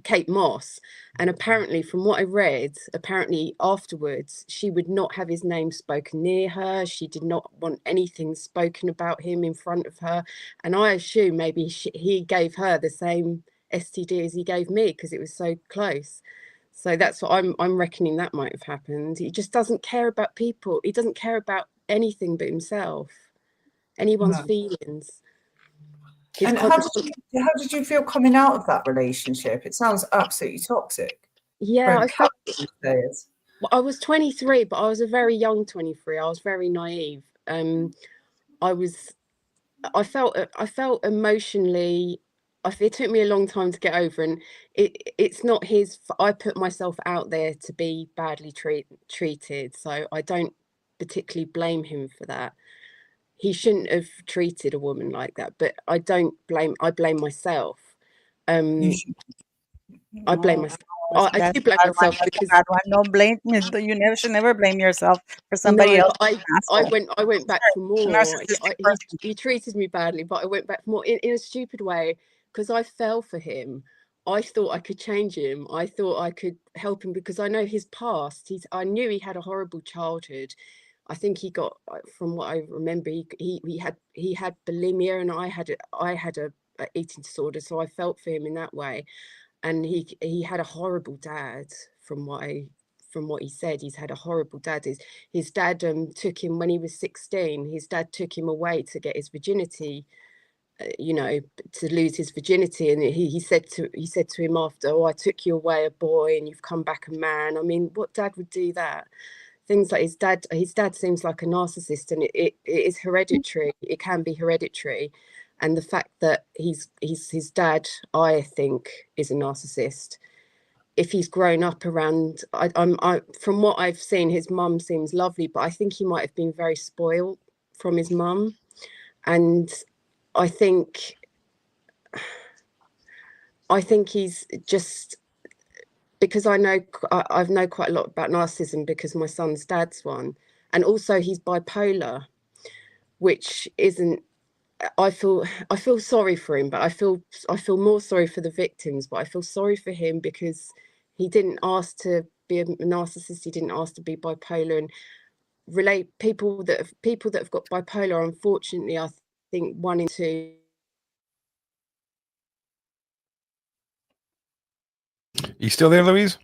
Kate Moss. And apparently, from what I read, afterwards, she would not have his name spoken near her. She did not want anything spoken about him in front of her. And I assume maybe he gave her the same STD as he gave me, because it was so close. So that's what I'm reckoning that might have happened. He just doesn't care about people. He doesn't care about anything but himself, anyone's feelings. And how did you feel coming out of that relationship? It sounds absolutely toxic. Yeah, Well, I was 23, but I was a very young 23. I was very naive. I felt emotionally. It took me a long time to get over, and it's not his. I put myself out there to be badly treated, so I don't particularly blame him for that. He shouldn't have treated a woman like that, but I blame myself. I blame myself. I do blame myself because no blame. You should never blame yourself for somebody no, else. but I went back for more. Narcissistic He treated me badly, but I went back for more in a stupid way because I fell for him. I thought I could change him. I thought I could help him because I know his past. I knew he had a horrible childhood. I think he got, from what I remember, he had bulimia, and I had a eating disorder, so I felt for him in that way. And he had a horrible dad, from what he said. He's had a horrible dad. His dad took him when he was 16. His dad took him away to get his virginity, to lose his virginity. And he said to him after, "Oh, I took you away a boy and you've come back a man." I mean, what dad would do that? Things like his dad seems like a narcissist, and it is hereditary. It can be hereditary. And the fact that his dad, I think, is a narcissist. If he's grown up around, from what I've seen, his mum seems lovely, but I think he might have been very spoiled from his mum. And I think he's just, because I know quite a lot about narcissism because my son's dad's one, and also he's bipolar, which isn't. I feel sorry for him, but I feel more sorry for the victims. But I feel sorry for him because he didn't ask to be a narcissist. He didn't ask to be bipolar, and people that have got bipolar. Unfortunately, I think 1 in 2. You still there, Louise?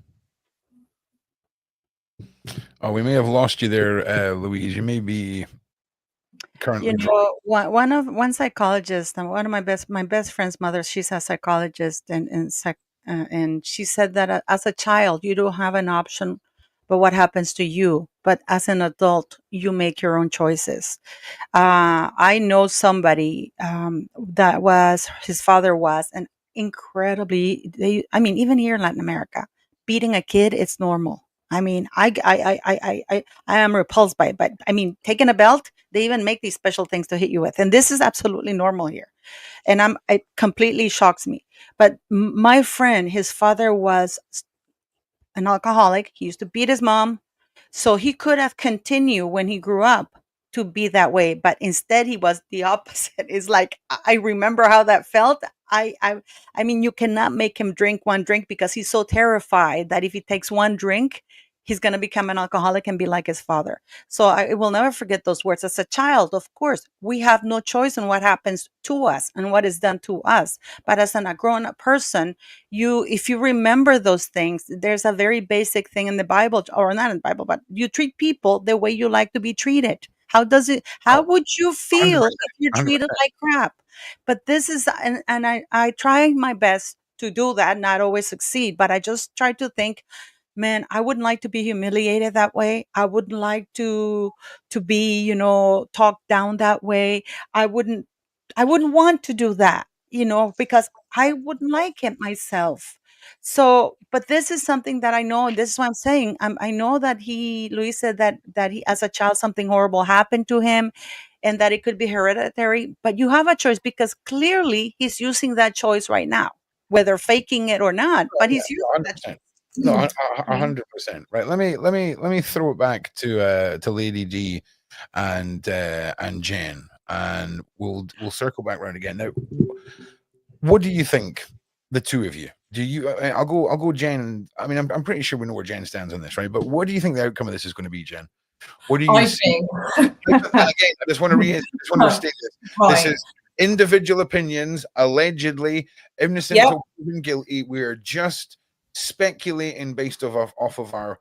Oh, we may have lost you there, Louise. You may be currently. One psychologist, and one of my best friend's mother, she's a psychologist, and she said that as a child you don't have an option but what happens to you, but as an adult you make your own choices. I know somebody that his father was an incredibly, even here in Latin America, beating a kid, it's normal. I mean, I am repulsed by it, but I mean, taking a belt, they even make these special things to hit you with, and this is absolutely normal here. And it completely shocks me. But my friend, his father was an alcoholic. He used to beat his mom, so he could have continued when he grew up to be that way, but instead he was the opposite. It's like, I remember how that felt. I mean, you cannot make him drink one drink because he's so terrified that if he takes one drink, he's going to become an alcoholic and be like his father. So I will never forget those words. As a child, of course, we have no choice in what happens to us and what is done to us. But as a grown-up person, if you remember those things, there's a very basic thing in the Bible, or not in the Bible, but you treat people the way you like to be treated. How would you feel if you're treated like crap? But this is, and I try my best to do that, not always succeed, but I just try to think, man, I wouldn't like to be humiliated that way. I wouldn't like to be, talked down that way. I wouldn't want to do that, because I wouldn't like it myself. So, but this is something that I know, and this is what I'm saying. I know that Luis said that he, as a child, something horrible happened to him, and that it could be hereditary. But you have a choice, because clearly he's using that choice right now, whether faking it or not. But he's using that choice. No, 100%. Right. Let me throw it back to Lady D and Jen, and we'll circle back around again. Now, what do you think, the two of you? Do you? I'll go Jen. I mean, I'm pretty sure we know where Jen stands on this, right? But what do you think the outcome of this is going to be, Jen? What do you think? Again, I just want to restate this. Right. This is individual opinions, allegedly innocent until proven guilty. We're just speculating based off of our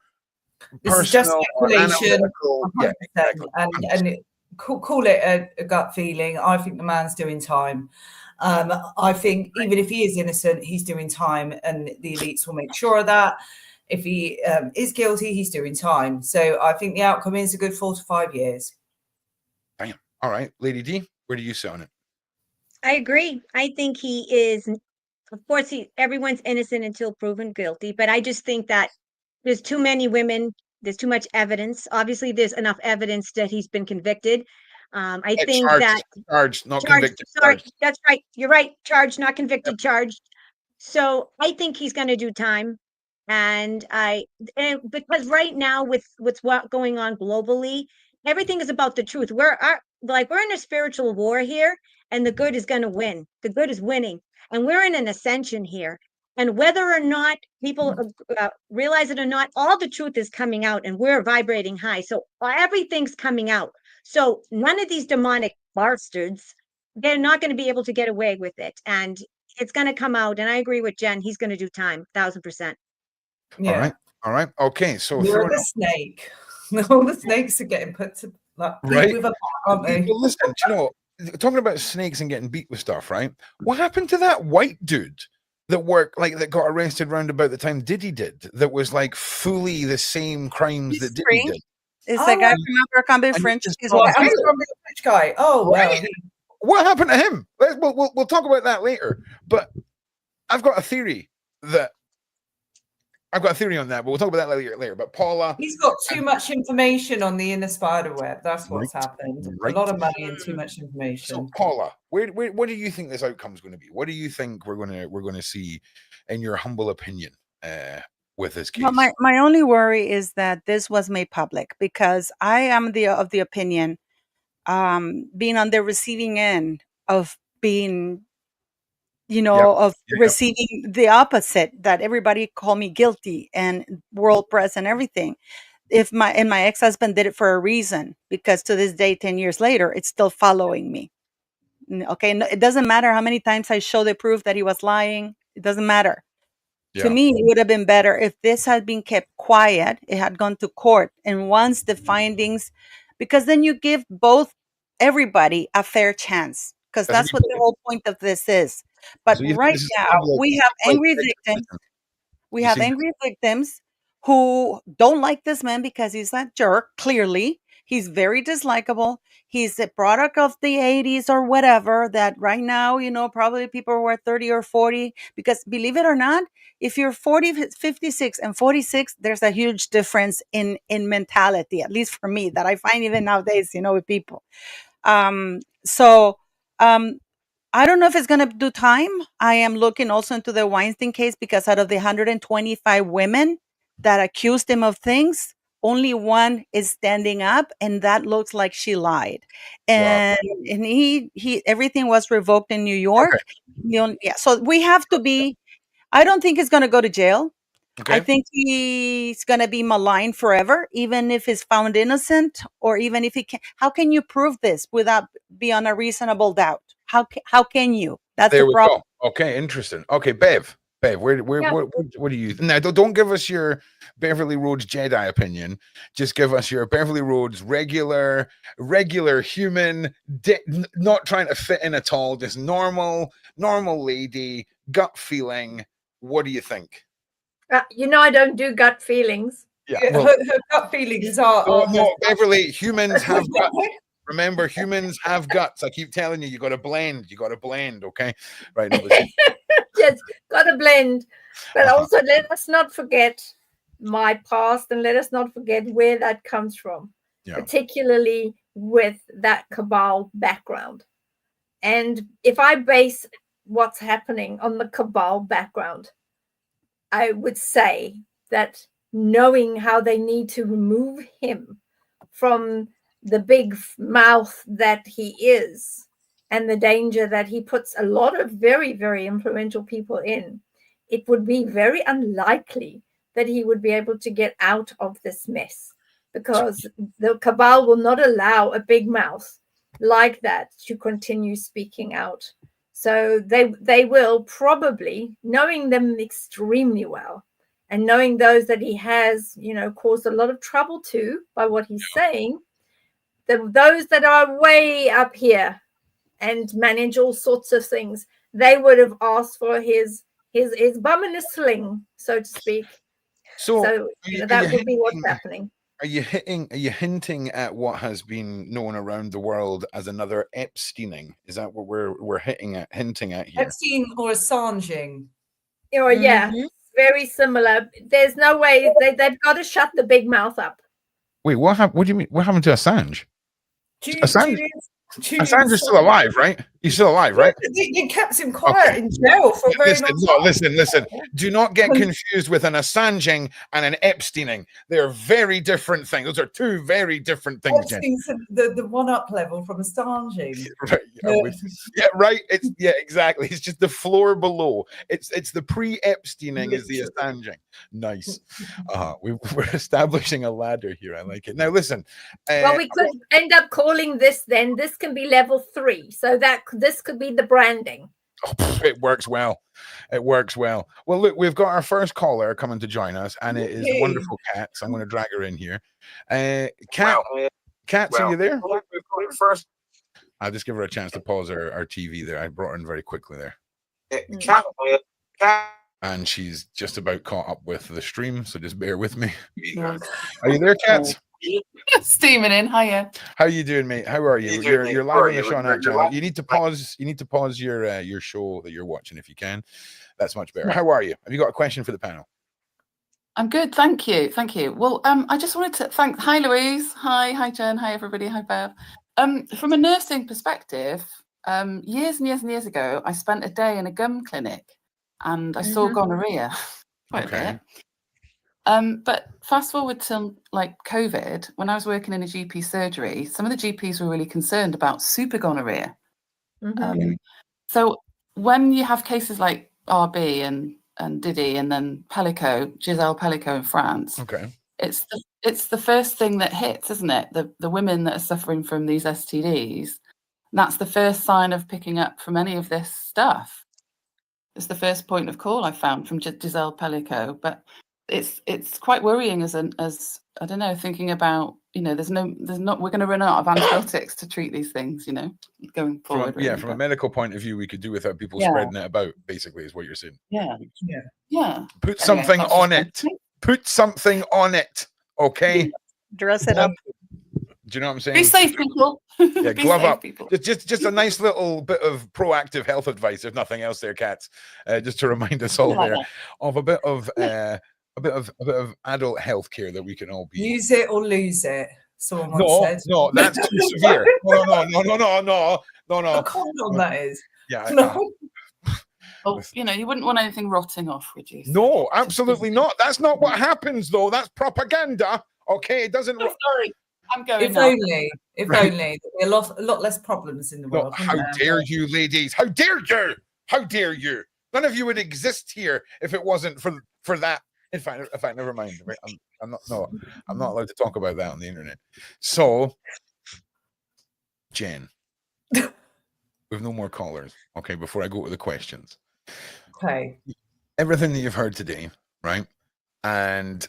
personal, speculation. Yeah, exactly. And call it a gut feeling. I think the man's doing time. I think even if he is innocent, he's doing time, and the elites will make sure of that. If he is guilty, he's doing time. So I think the outcome is a good 4 to 5 years. Damn. All right, Lady D, where do you sit on it? I agree. I think he is, of course, everyone's innocent until proven guilty, but I just think that there's too many women, there's too much evidence. Obviously, there's enough evidence that he's been convicted. I think charged, not charged, convicted. sorry, Charged. that's right. You're right. Charged, not convicted, charged. So I think he's going to do time. And because right now with what's going on globally, everything is about the truth. We're in a spiritual war here, and the good is going to win. The good is winning, and we're in an ascension here. And whether or not people realize it or not, all the truth is coming out, and we're vibrating high. So everything's coming out. So none of these demonic bastards, they're not going to be able to get away with it. And it's going to come out. And I agree with Jen. He's going to do time, 1,000%. Yeah. All right. Okay. So you're the snake. All the snakes are getting put to beat with a bat, aren't they? Well, listen, you know, talking about snakes and getting beat with stuff, right? What happened to that white dude that got arrested round about the time Diddy did? That was like fully the same crimes that Diddy did. Is the guy from Abercrombie French? Which guy? Oh, well. What happened to him? We'll talk about that later. But I've got a theory on that, but we'll talk about that later. But Paula, he's got too much information on the inner spider web. That's what's happened. A lot of money and too much information. So Paula, what do you think this outcome is going to be? What do you think we're going to see, in your humble opinion, with this case? Well, my only worry is that this was made public, because I am of the opinion, being on the receiving end of being, receiving the opposite, that everybody call me guilty and world press and everything. If my ex-husband did it for a reason, because to this day, 10 years later, it's still following me. Okay. No, it doesn't matter how many times I show the proof that he was lying. It doesn't matter. To me, it would have been better if this had been kept quiet. It had gone to court. And once the findings, because then you give everybody a fair chance, because that's what the whole point of this is. But right now, we have angry victims. We have angry victims who don't like this man because he's that jerk. Clearly, he's very dislikable. He's a product of the 80s or whatever, that right now, probably people who are 30 or 40, because believe it or not, if you're 40, 56 and 46, there's a huge difference in mentality, at least for me, that I find even nowadays, with people. I don't know if it's going to do time. I am looking also into the Weinstein case, because out of the 125 women that accused him of things, only one is standing up, and that looks like she lied. And he everything was revoked in New York. Okay. So we have to be. I don't think he's going to go to jail. Okay. I think he's going to be maligned forever, even if he's found innocent, or even if he can. How can you prove this without beyond a reasonable doubt? How can you? That's the problem. Go. Okay, interesting. Okay, Bev, what do you now? Don't give us your Beverly Rhodes Jedi opinion. Just give us your Beverly Rhodes regular human, not trying to fit in at all. Just normal lady, gut feeling. What do you think? I don't do gut feelings. Yeah, her gut feelings are. No, Beverly, humans have guts. Remember, humans have guts. I keep telling you, you got to blend. Okay, right? Yes, got to blend. But also, let us not forget my past, and let us not forget where that comes from, particularly with that Cabal background. And if I base what's happening on the Cabal background, I would say that knowing how they need to remove him from the big mouth that he is, and the danger that he puts a lot of very, very influential people in, it would be very unlikely that he would be able to get out of this mess, because the Cabal will not allow a big mouth like that to continue speaking out. So they will probably, knowing them extremely well, and knowing those that he has, caused a lot of trouble to by what he's saying, those that are way up here and manage all sorts of things, they would have asked for his bum in a sling, so to speak. So that would be what's happening. Are you hinting at what has been known around the world as another Epsteining? Is that what we're hinting at here? Epstein or Assanging? Oh, yeah, very similar. There's no way they've got to shut the big mouth up. Wait, what happened? What do you mean? What happened to Assange? Assange is still alive, right? He's still alive, right? They kept him quiet in jail for a very long time. Listen. Do not get confused with an Assanging and an Epsteining. They're very different things. Those are two very different things. Epstein's the one-up level from Assanging. Right. Yeah, right. Exactly. It's just the floor below. It's the pre-Epsteining is the Assanging. Nice. We're establishing a ladder here. I like it. Now listen. Well, we could end up calling this then. This can be level 3, so that this could be the branding. It works well. It works well. Well, look, we've got our first caller coming to join us, and it is wonderful Kat. So I'm going to drag her in here. Kat, are you there? First, I'll just give her a chance to pause our TV there. I brought her in very quickly there. And she's just about caught up with the stream, so just bear with me. Are you there, Kat? Steaming in. Hiya. How you doing, mate? How are you? You're live on the Sean Act channel. You need to pause. You need to pause your show that you're watching if you can. That's much better. How are you? Have you got a question for the panel? I'm good, thank you. Well, I just wanted to thank. Hi, Louise. Hi, Jen. Hi, everybody. Hi, Bev. From a nursing perspective, years and years and years ago, I spent a day in a gum clinic, and I saw gonorrhea quite a bit. But fast forward to like COVID, when I was working in a GP surgery, some of the GPs were really concerned about super gonorrhea. So when you have cases like RB and Diddy and then Giselle Pellico in France, it's the first thing that hits, isn't it? The women that are suffering from these STDs. That's the first sign of picking up from any of this stuff. It's the first point of call I found from Giselle Pellico, but it's quite worrying as I don't know, thinking about, we're going to run out of antibiotics to treat these things, going forward. From a medical point of view, we could do without people spreading it about, basically, is what you're saying. Yeah. Put something on it. Put something on it. Okay. Dress it up. Do you know what I'm saying? Be safe, people. Yeah, glove up. People. Just a nice little bit of proactive health advice, if nothing else, there, Cats. Just to remind us all there of a bit of adult health care that we can all be. Use it or lose it. Someone once said. No, that's too severe. No. A condom, that is. Yeah. No. Well, you wouldn't want anything rotting off, would you? No, absolutely not. That's not what happens, though. That's propaganda. Okay, it doesn't. Sorry, I'm going. If only there'd be a lot less problems in the world. How dare you, ladies? How dare you? How dare you? None of you would exist here if it wasn't for that. In fact, never mind. I'm not allowed to talk about that on the internet. So, Jen, we've no more callers. Okay, before I go to the questions. Okay. Everything that you've heard today, right? And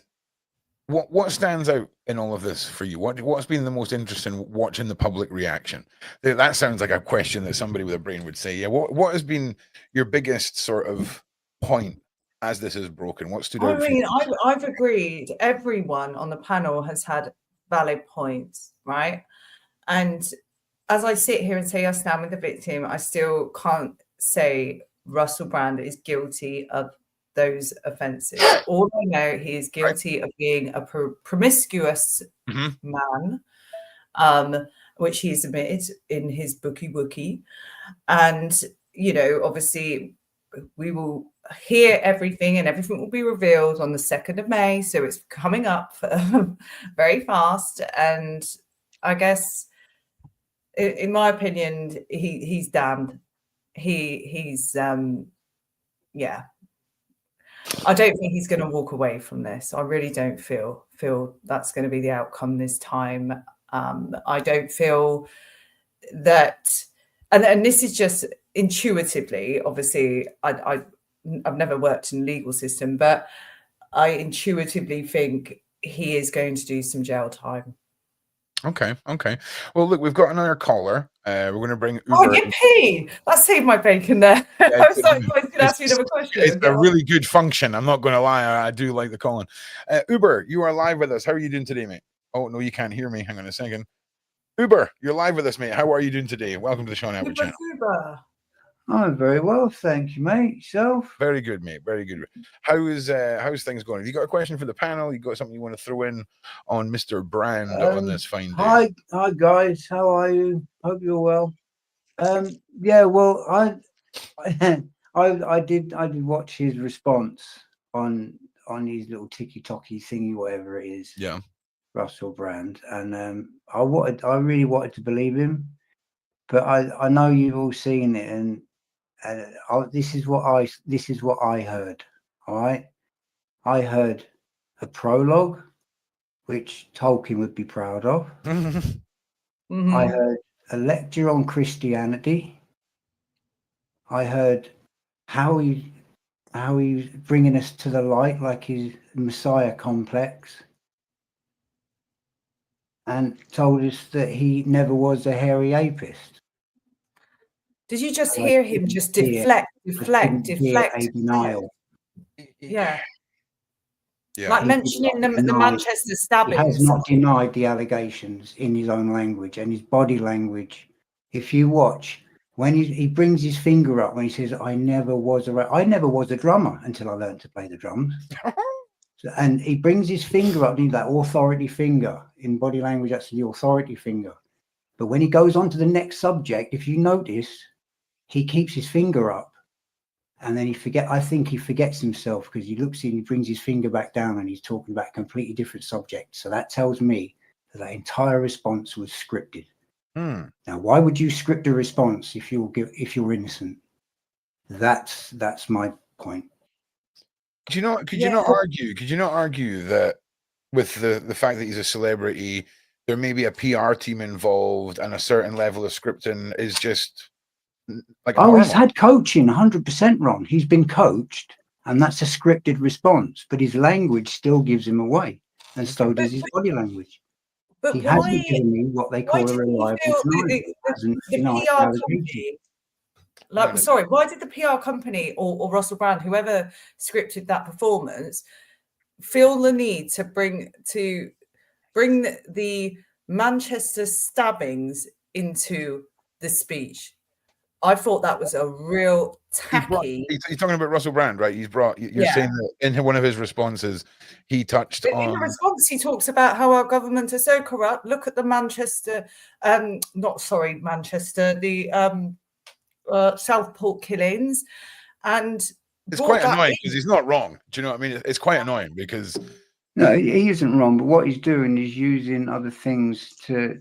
what stands out in all of this for you? What's been the most interesting watching the public reaction? That sounds like a question that somebody with a brain would say. Yeah. What has been your biggest sort of point as this is broken? What stood out? I've agreed. Everyone on the panel has had valid points, right? And as I sit here and say I stand with the victim, I still can't say Russell Brand is guilty of those offences. All I know, he is guilty of being a promiscuous man, which he's admitted in his bookie wookie. And, obviously we will hear everything and everything will be revealed on the 2nd of May. So it's coming up very fast. And I guess, in my opinion, he's damned. He's I don't think he's going to walk away from this. I really don't feel that's going to be the outcome this time. I don't feel that, and this is just intuitively. Obviously, I've never worked in the legal system, but I intuitively think he is going to do some jail time. Okay. Well, look, we've got another caller. We're going to bring Uber. Oh, yippee! That saved my bacon there. I was like, I was going to ask you another question. It's a really good function. I'm not going to lie. I do like the calling. Uber, you are live with us. How are you doing today, mate? Oh, no, you can't hear me. Hang on a second. Uber, you're live with us, mate. How are you doing today? Welcome to the Show Network channel. Uber. I'm very well, thank you, mate. Yourself? Very good, mate. Very good. How's things going? Have you got a question for the panel? You got something you want to throw in on Mr. Brand on this fine day? Hi, guys. How are you? Hope you're well. Yeah, well, I did watch his response on his little ticky-tocky thingy, whatever it is. Yeah. Russell Brand, and I really wanted to believe him, but I know you've all seen it, and this is what I heard. All right, I heard a prologue, which Tolkien would be proud of. I heard a lecture on Christianity. I heard how he's bringing us to the light, like his Messiah complex, and told us that he never was a hairy apist. Did you just hear him just deflect? A denial. Yeah. Like mentioning the Manchester stabbings. He has not denied the allegations in his own language and his body language. If you watch, when he brings his finger up when he says, I never was a drummer until I learned to play the drums. And he brings his finger up, that authority finger. In body language, that's the authority finger. But when he goes on to the next subject, if you notice, he keeps his finger up. And then I think he forgets himself, because he looks in, he brings his finger back down, and he's talking about a completely different subject. So that tells me that entire response was scripted. Now, why would you script a response if you're innocent? That's my point. Could you not argue that with the fact that he's a celebrity, there may be a PR team involved, and a certain level of scripting is just like he's had coaching 100%, Ron. He's been coached, and that's a scripted response, but his language still gives him away, and so does his body language. But he hasn't given me what they call a reliable the PR company, sorry, why did the PR company or Russell Brand, whoever scripted that performance, feel the need to bring the Manchester stabbings into the speech? I thought that was a real tacky. He's talking about Russell Brand, right? You're saying that in one of his responses, he touched on. In the response, he talks about how our government is so corrupt. Look at the Manchester, the Southport killings, and it's quite annoying because he's not wrong. Do you know what I mean? It's quite annoying because no, he isn't wrong. But what he's doing is using other things to.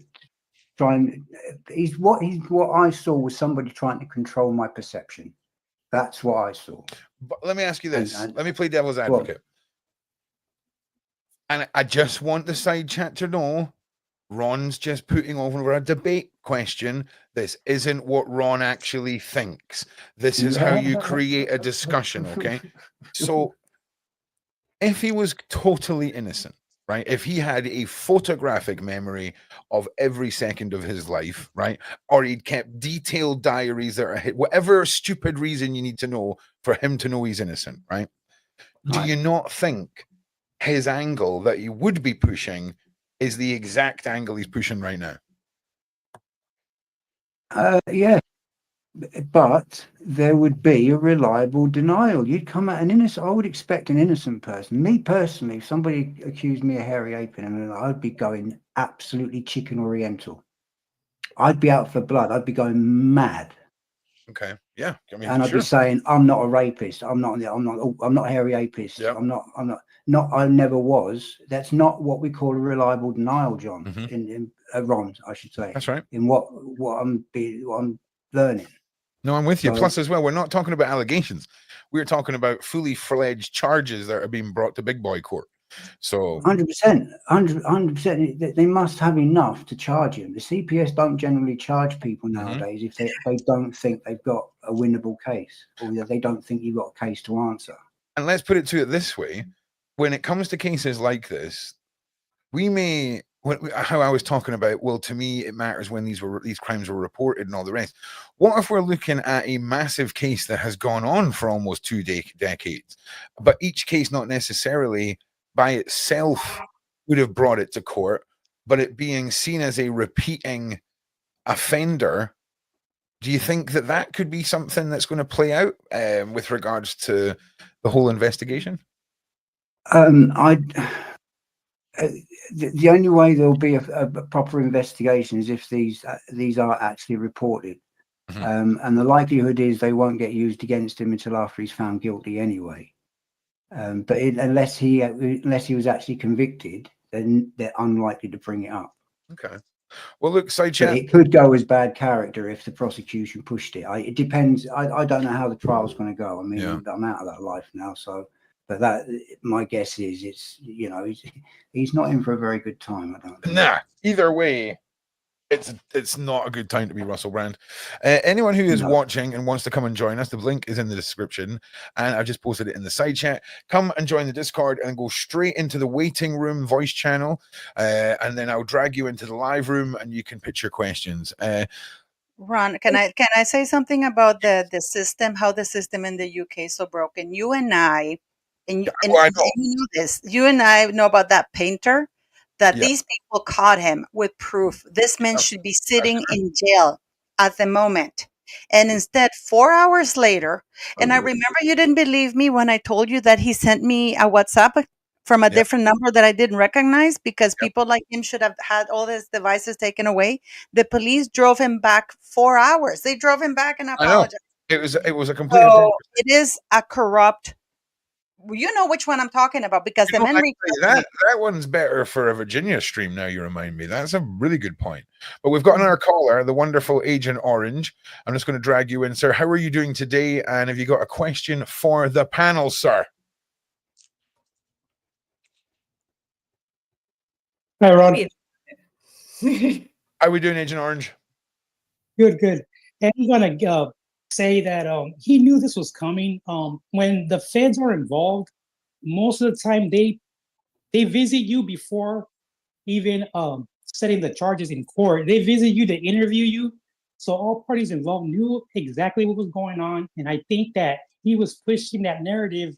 What I saw was somebody trying to control my perception. That's what I saw. But let me ask you this. Let me play devil's advocate. And I just want the side chat to know Ron's just putting over a debate question. This isn't what Ron actually thinks. This is how you create a discussion, okay? So if he was totally innocent, right? If he had a photographic memory of every second of his life, right? Or he'd kept detailed diaries that are whatever stupid reason you need to know for him to know he's innocent, right? Do you not think his angle that he would be pushing is the exact angle he's pushing right now? Yeah. But there would be a reliable denial. You'd come at an innocent. I would expect an innocent person. Me personally, if somebody accused me of hairy aping, I'd be going absolutely chicken oriental. I'd be out for blood. I'd be going mad. Okay. Yeah. I mean, and I'd be saying, I'm not a rapist. I'm not hairy apist. Yep. I never was. That's not what we call a reliable denial, John. In Ron, I should say. That's right. In what I'm learning. No, I'm with you. Plus, as well, we're not talking about allegations. We're talking about fully fledged charges that are being brought to big boy court. So 100%. They must have enough to charge him. The CPS don't generally charge people nowadays if they don't think they've got a winnable case, or they don't think you've got a case to answer. And let's put it to it this way: when it comes to cases like this, we may how I was talking about, well, to me, it matters when these crimes were reported and all the rest. What if we're looking at a massive case that has gone on for almost 2 decades, but each case not necessarily by itself would have brought it to court, but it being seen as a repeating offender? Do you think that that could be something that's going to play out with regards to the whole investigation? The only way there'll be a proper investigation is if these are actually reported. And the likelihood is they won't get used against him until after he's found guilty anyway. But unless he was actually convicted, then they're unlikely to bring it up. Okay. Well, look, side chat. It could go as bad character if the prosecution pushed it. It depends. I don't know how the trial's going to go. I mean, I'm out of that life now, so. But that, my guess is, it's, you know, he's not in for a very good time. I don't think. Nah. Either way, it's not a good time to be Russell Brand. Anyone who is watching and wants to come and join us, the link is in the description, and I've just posted it in the side chat. Come and join the Discord and go straight into the waiting room voice channel, and then I'll drag you into the live room and you can pitch your questions. Ron, can I say something about the system? How the system in the UK is so broken? You and I. And you know this. You and I know about that painter, that these people caught him with proof. This man should be sitting in jail at the moment. And instead, 4 hours later, and I remember you didn't believe me when I told you that he sent me a WhatsApp from a different number that I didn't recognize, because people like him should have had all his devices taken away. The police drove him back 4 hours. They drove him back and apologized. It was a complete. So it is a corrupt. You know which one I'm talking about, because the men that one's better for a Virginia stream. Now you remind me. That's a really good point. But we've got another caller, the wonderful Agent Orange. I'm just going to drag you in, sir. How are you doing today? And have you got a question for the panel, sir? Hi, Ron. How are we doing, Agent Orange? Good. And I'm gonna say that he knew this was coming. When the feds are involved, most of the time they visit you before even setting the charges in court. They visit you to interview you. So all parties involved knew exactly what was going on. And I think that he was pushing that narrative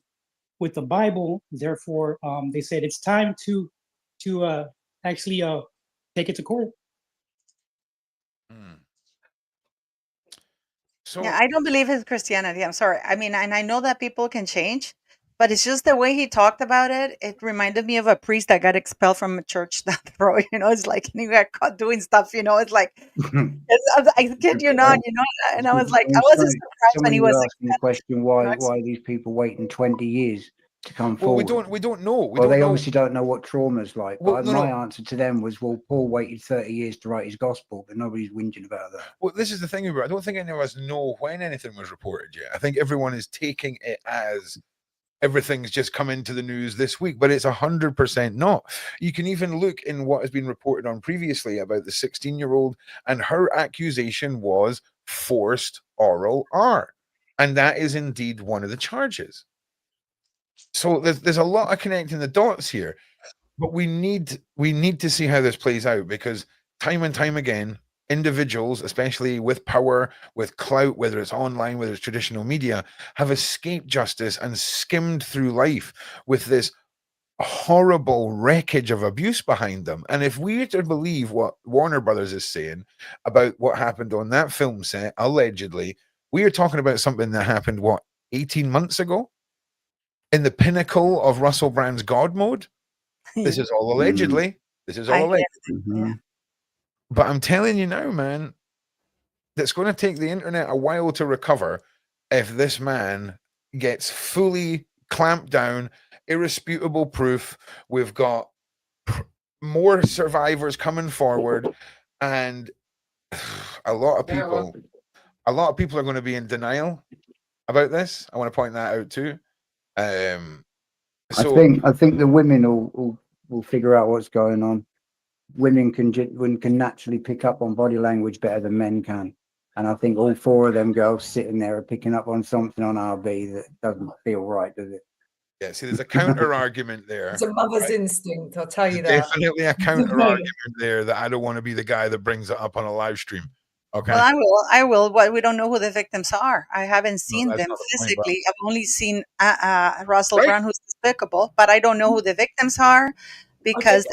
with the Bible. Therefore, they said it's time to actually take it to court. So yeah, I don't believe his Christianity. I'm sorry. I mean, and I know that people can change, but it's just the way he talked about it. It reminded me of a priest that got expelled from a church down the road. You know, it's like he got caught doing stuff. You know, it's like I kid you not. You know, and I was like, I wasn't surprised when he was asking the question why these people waiting 20 years to come forward. We don't know. They obviously don't know what trauma's like. But my answer to them was, well, Paul waited 30 years to write his gospel, but nobody's whinging about that. Well, this is the thing about it. I don't think any of us know when anything was reported yet. I think everyone is taking it as everything's just come into the news this week, but it's 100% not. You can even look in what has been reported on previously about the 16-year-old, and her accusation was forced oral R, and that is indeed one of the charges. So there's a lot of connecting the dots here, but we need to see how this plays out, because time and time again, individuals, especially with power, with clout, whether it's online, whether it's traditional media, have escaped justice and skimmed through life with this horrible wreckage of abuse behind them. And if we are to believe what Warner Brothers is saying about what happened on that film set, allegedly, we are talking about something that happened, 18 months ago? In the pinnacle of Russell Brand's God mode. This is all allegedly. This is all allegedly. But I'm telling you now, man, that's going to take the internet a while to recover if this man gets fully clamped down, irrefutable proof. We've got more survivors coming forward, and a lot of people are going to be in denial about this. I want to point that out too. I think the women will figure out what's going on. Women can naturally pick up on body language better than men can, and I think all 4 of them girls sitting there are picking up on something on RB that doesn't feel right, does it? Yeah, see, there's a counter argument there. It's a mother's instinct, I'll tell you that. Definitely a counter argument there that I don't want to be the guy that brings it up on a live stream. Okay. Well, I will. But we don't know who the victims are. I haven't seen them not the point, physically. I've only seen Russell Brand, who's despicable, but I don't know who the victims are because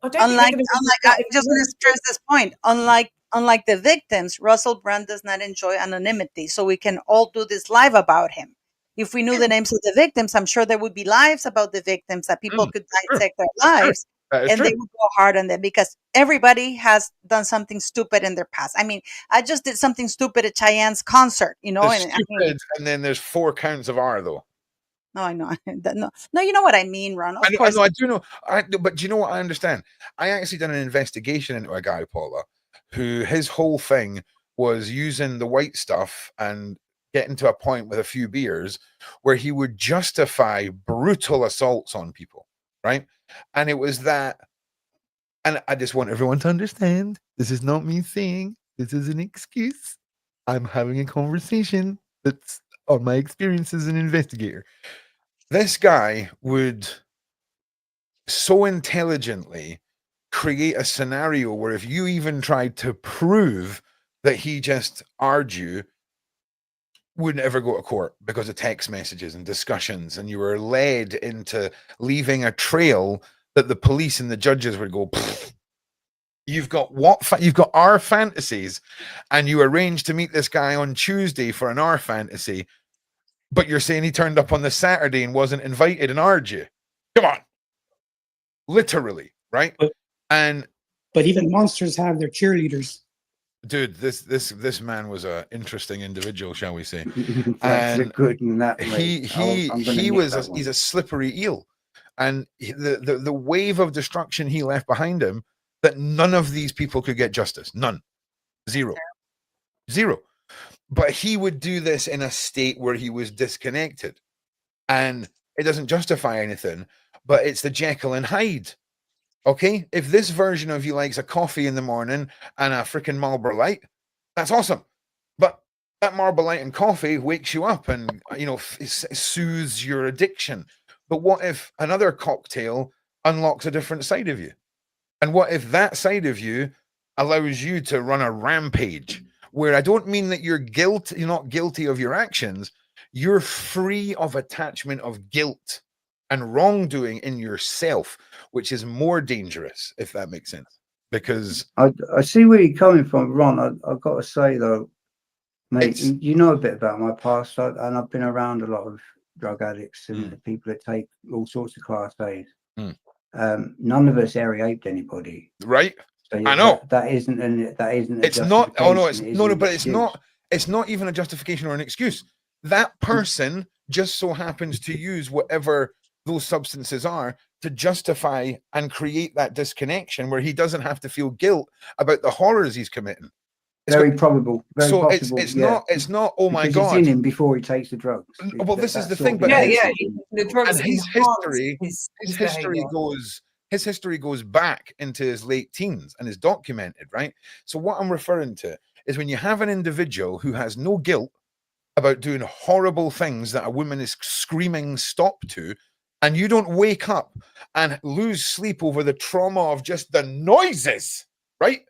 I don't unlike I'm just going to stress this point. Unlike the victims, Russell Brand does not enjoy anonymity, so we can all do this live about him. If we knew the names of the victims, I'm sure there would be lives about the victims that people could dissect their lives, and they would go hard on them because everybody has done something stupid in their past. I mean, I just did something stupid at Cheyenne's concert, you know. And then there's 4 counts of R though. No, I know. No, you know what I mean, Ron. Of course. I do know. But do you know what I understand? I actually done an investigation into a guy, Paula, who his whole thing was using the white stuff and getting to a point with a few beers where he would justify brutal assaults on people, right? And it was that, and I just want everyone to understand, this is not me saying this is an excuse. I'm having a conversation that's on my experience as an investigator. This guy would so intelligently create a scenario where if you even tried to prove that he just argued, wouldn't ever go to court because of text messages and discussions, and you were led into leaving a trail that the police and the judges would go, you've got you've got our fantasies, and you arranged to meet this guy on Tuesday for an hour fantasy, but you're saying he turned up on the Saturday and wasn't invited and argued you. Come on. Literally, right? But even monsters have their cheerleaders. Dude, this man was an interesting individual, shall we say? That's good in that way. He's a slippery eel, and the wave of destruction he left behind him, that none of these people could get justice. None. Zero. But he would do this in a state where he was disconnected, and it doesn't justify anything. But it's the Jekyll and Hyde. Okay, if this version of you likes a coffee in the morning and a freaking Marlboro Light, that's awesome. But that Marlboro Light and coffee wakes you up and, you know, soothes your addiction. But what if another cocktail unlocks a different side of you? And what if that side of you allows you to run a rampage where I don't mean that you're not guilty of your actions. You're free of attachment of guilt and wrongdoing in yourself, which is more dangerous, if that makes sense. Because I see where you're coming from, Ron. I've got to say though, mate, you know a bit about my past, and I've been around a lot of drug addicts and people that take all sorts of class A's. None of us aped anybody, right? So I know that isn't. It's not. Oh no, it's no, but it's not. It's not even a justification or an excuse. That person just so happens to use whatever those substances are to justify and create that disconnection where he doesn't have to feel guilt about the horrors he's committing. Very probable. Very so possible, it's not. Oh my because God! It's in him before he takes the drugs. Well, this is the thing. But the drugs. And his history goes. His history goes back into his late teens and is documented, right? So what I'm referring to is when you have an individual who has no guilt about doing horrible things that a woman is screaming stop to, and you don't wake up and lose sleep over the trauma of just the noises, right?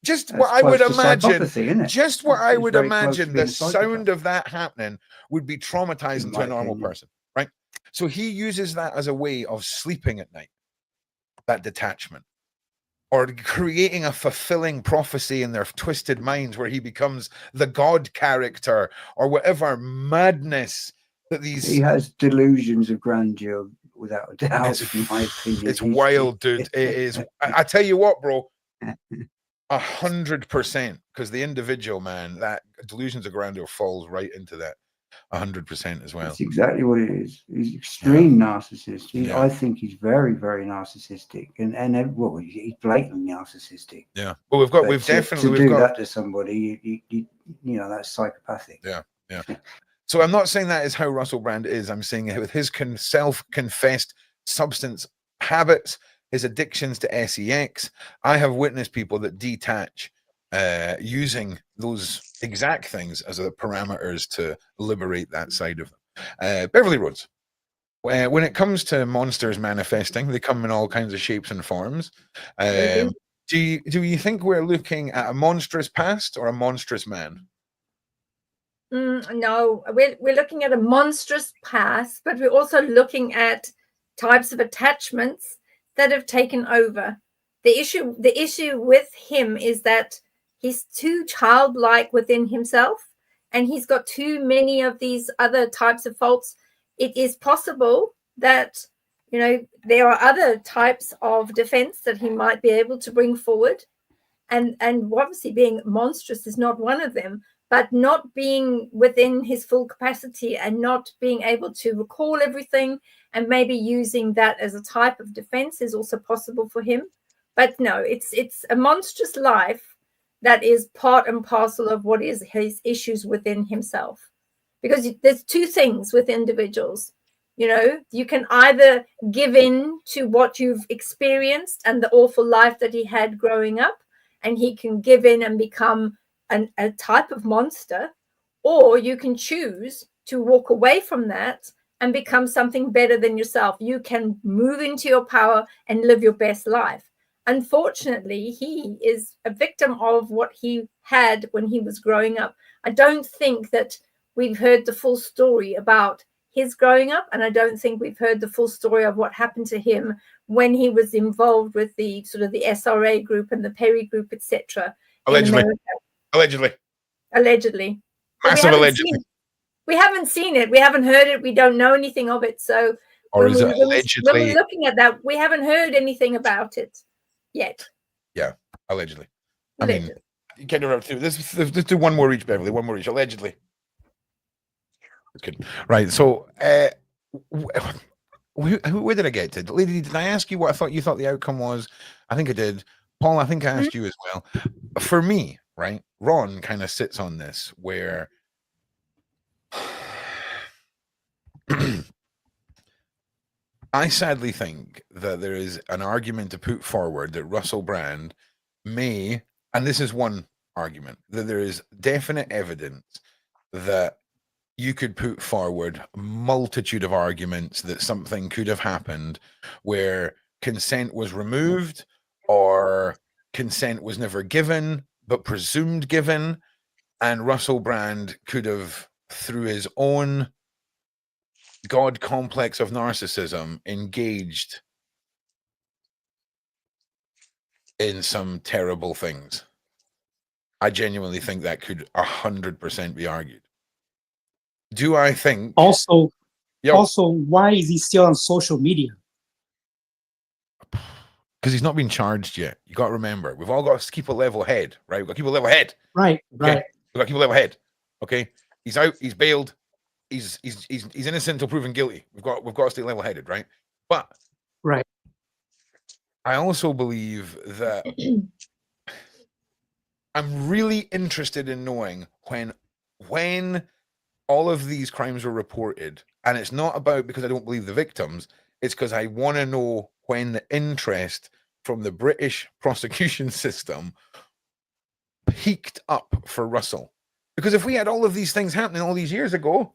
Just what I would imagine, just what I would imagine the sound of that happening would be traumatizing to a normal person, right? So he uses that as a way of sleeping at night, that detachment, or creating a fulfilling prophecy in their twisted minds where he becomes the God character or whatever madness that these... He has delusions of grandeur without a doubt, in my opinion. It's wild, dude. It is. I tell you what, bro, 100%, because the individual, man, that delusions of grandeur falls right into that 100% as well. That's exactly what it is. He's extreme narcissist. I think he's very, very narcissistic, and well, he's blatantly narcissistic. Yeah. Well, we've definitely to do that to somebody. You know, that's psychopathic. Yeah. Yeah. So I'm not saying that is how Russell Brand is. I'm saying with his self-confessed substance habits, his addictions to sex, I have witnessed people that detach using those exact things as the parameters to liberate that side of them. Beverly Rhodes, when it comes to monsters manifesting, they come in all kinds of shapes and forms. Do you think we're looking at a monstrous past or a monstrous man? No, we're looking at a monstrous past, but we're also looking at types of attachments that have taken over. The issue with him is that he's too childlike within himself, and he's got too many of these other types of faults. It is possible that, you know, there are other types of defense that he might be able to bring forward, and obviously being monstrous is not one of them. But not being within his full capacity and not being able to recall everything and maybe using that as a type of defense is also possible for him. But no, it's a monstrous life that is part and parcel of what is his issues within himself. Because there's two things with individuals. You know, you can either give in to what you've experienced and the awful life that he had growing up, and he can give in and become a type of monster, or you can choose to walk away from that and become something better than yourself. You can move into your power and live your best life. Unfortunately, he is a victim of what he had when he was growing up. I don't think that we've heard the full story about his growing up, and I don't think we've heard the full story of what happened to him when he was involved with the sort of the SRA group and the Perry group, etc. Allegedly. Massive allegedly. We haven't seen it. We haven't heard it. We don't know anything of it. So or is it allegedly? When we're looking at that, we haven't heard anything about it yet. Yeah, allegedly. I mean, you can't interrupt too. Let's do one more each, Beverly. One more each. Allegedly. Good. Right. So, where did I get to? Lady, did I ask you what you thought the outcome was? I think I did. Paul, I think I asked you as well. For me, right, Ron kind of sits on this where I sadly think that there is an argument to put forward that Russell Brand may, and this is one argument, that there is definite evidence that you could put forward a multitude of arguments that something could have happened where consent was removed or consent was never given but presumed given, and Russell Brand could have, through his own God complex of narcissism, engaged in some terrible things. I genuinely think that could 100% be argued. Do I think also why is he still on social media? Because he's not been charged yet. You got to remember, we've all got to keep a level head, right? We've got to keep a level head. Right. We've got to keep a level head. Okay. He's out, he's bailed, he's innocent until proven guilty. We've got to stay level headed, right? But right. I also believe that I'm really interested in knowing when all of these crimes were reported, and it's not about because I don't believe the victims, it's because I want to know when the interest from the British prosecution system peaked up for Russell. Because if we had all of these things happening all these years ago,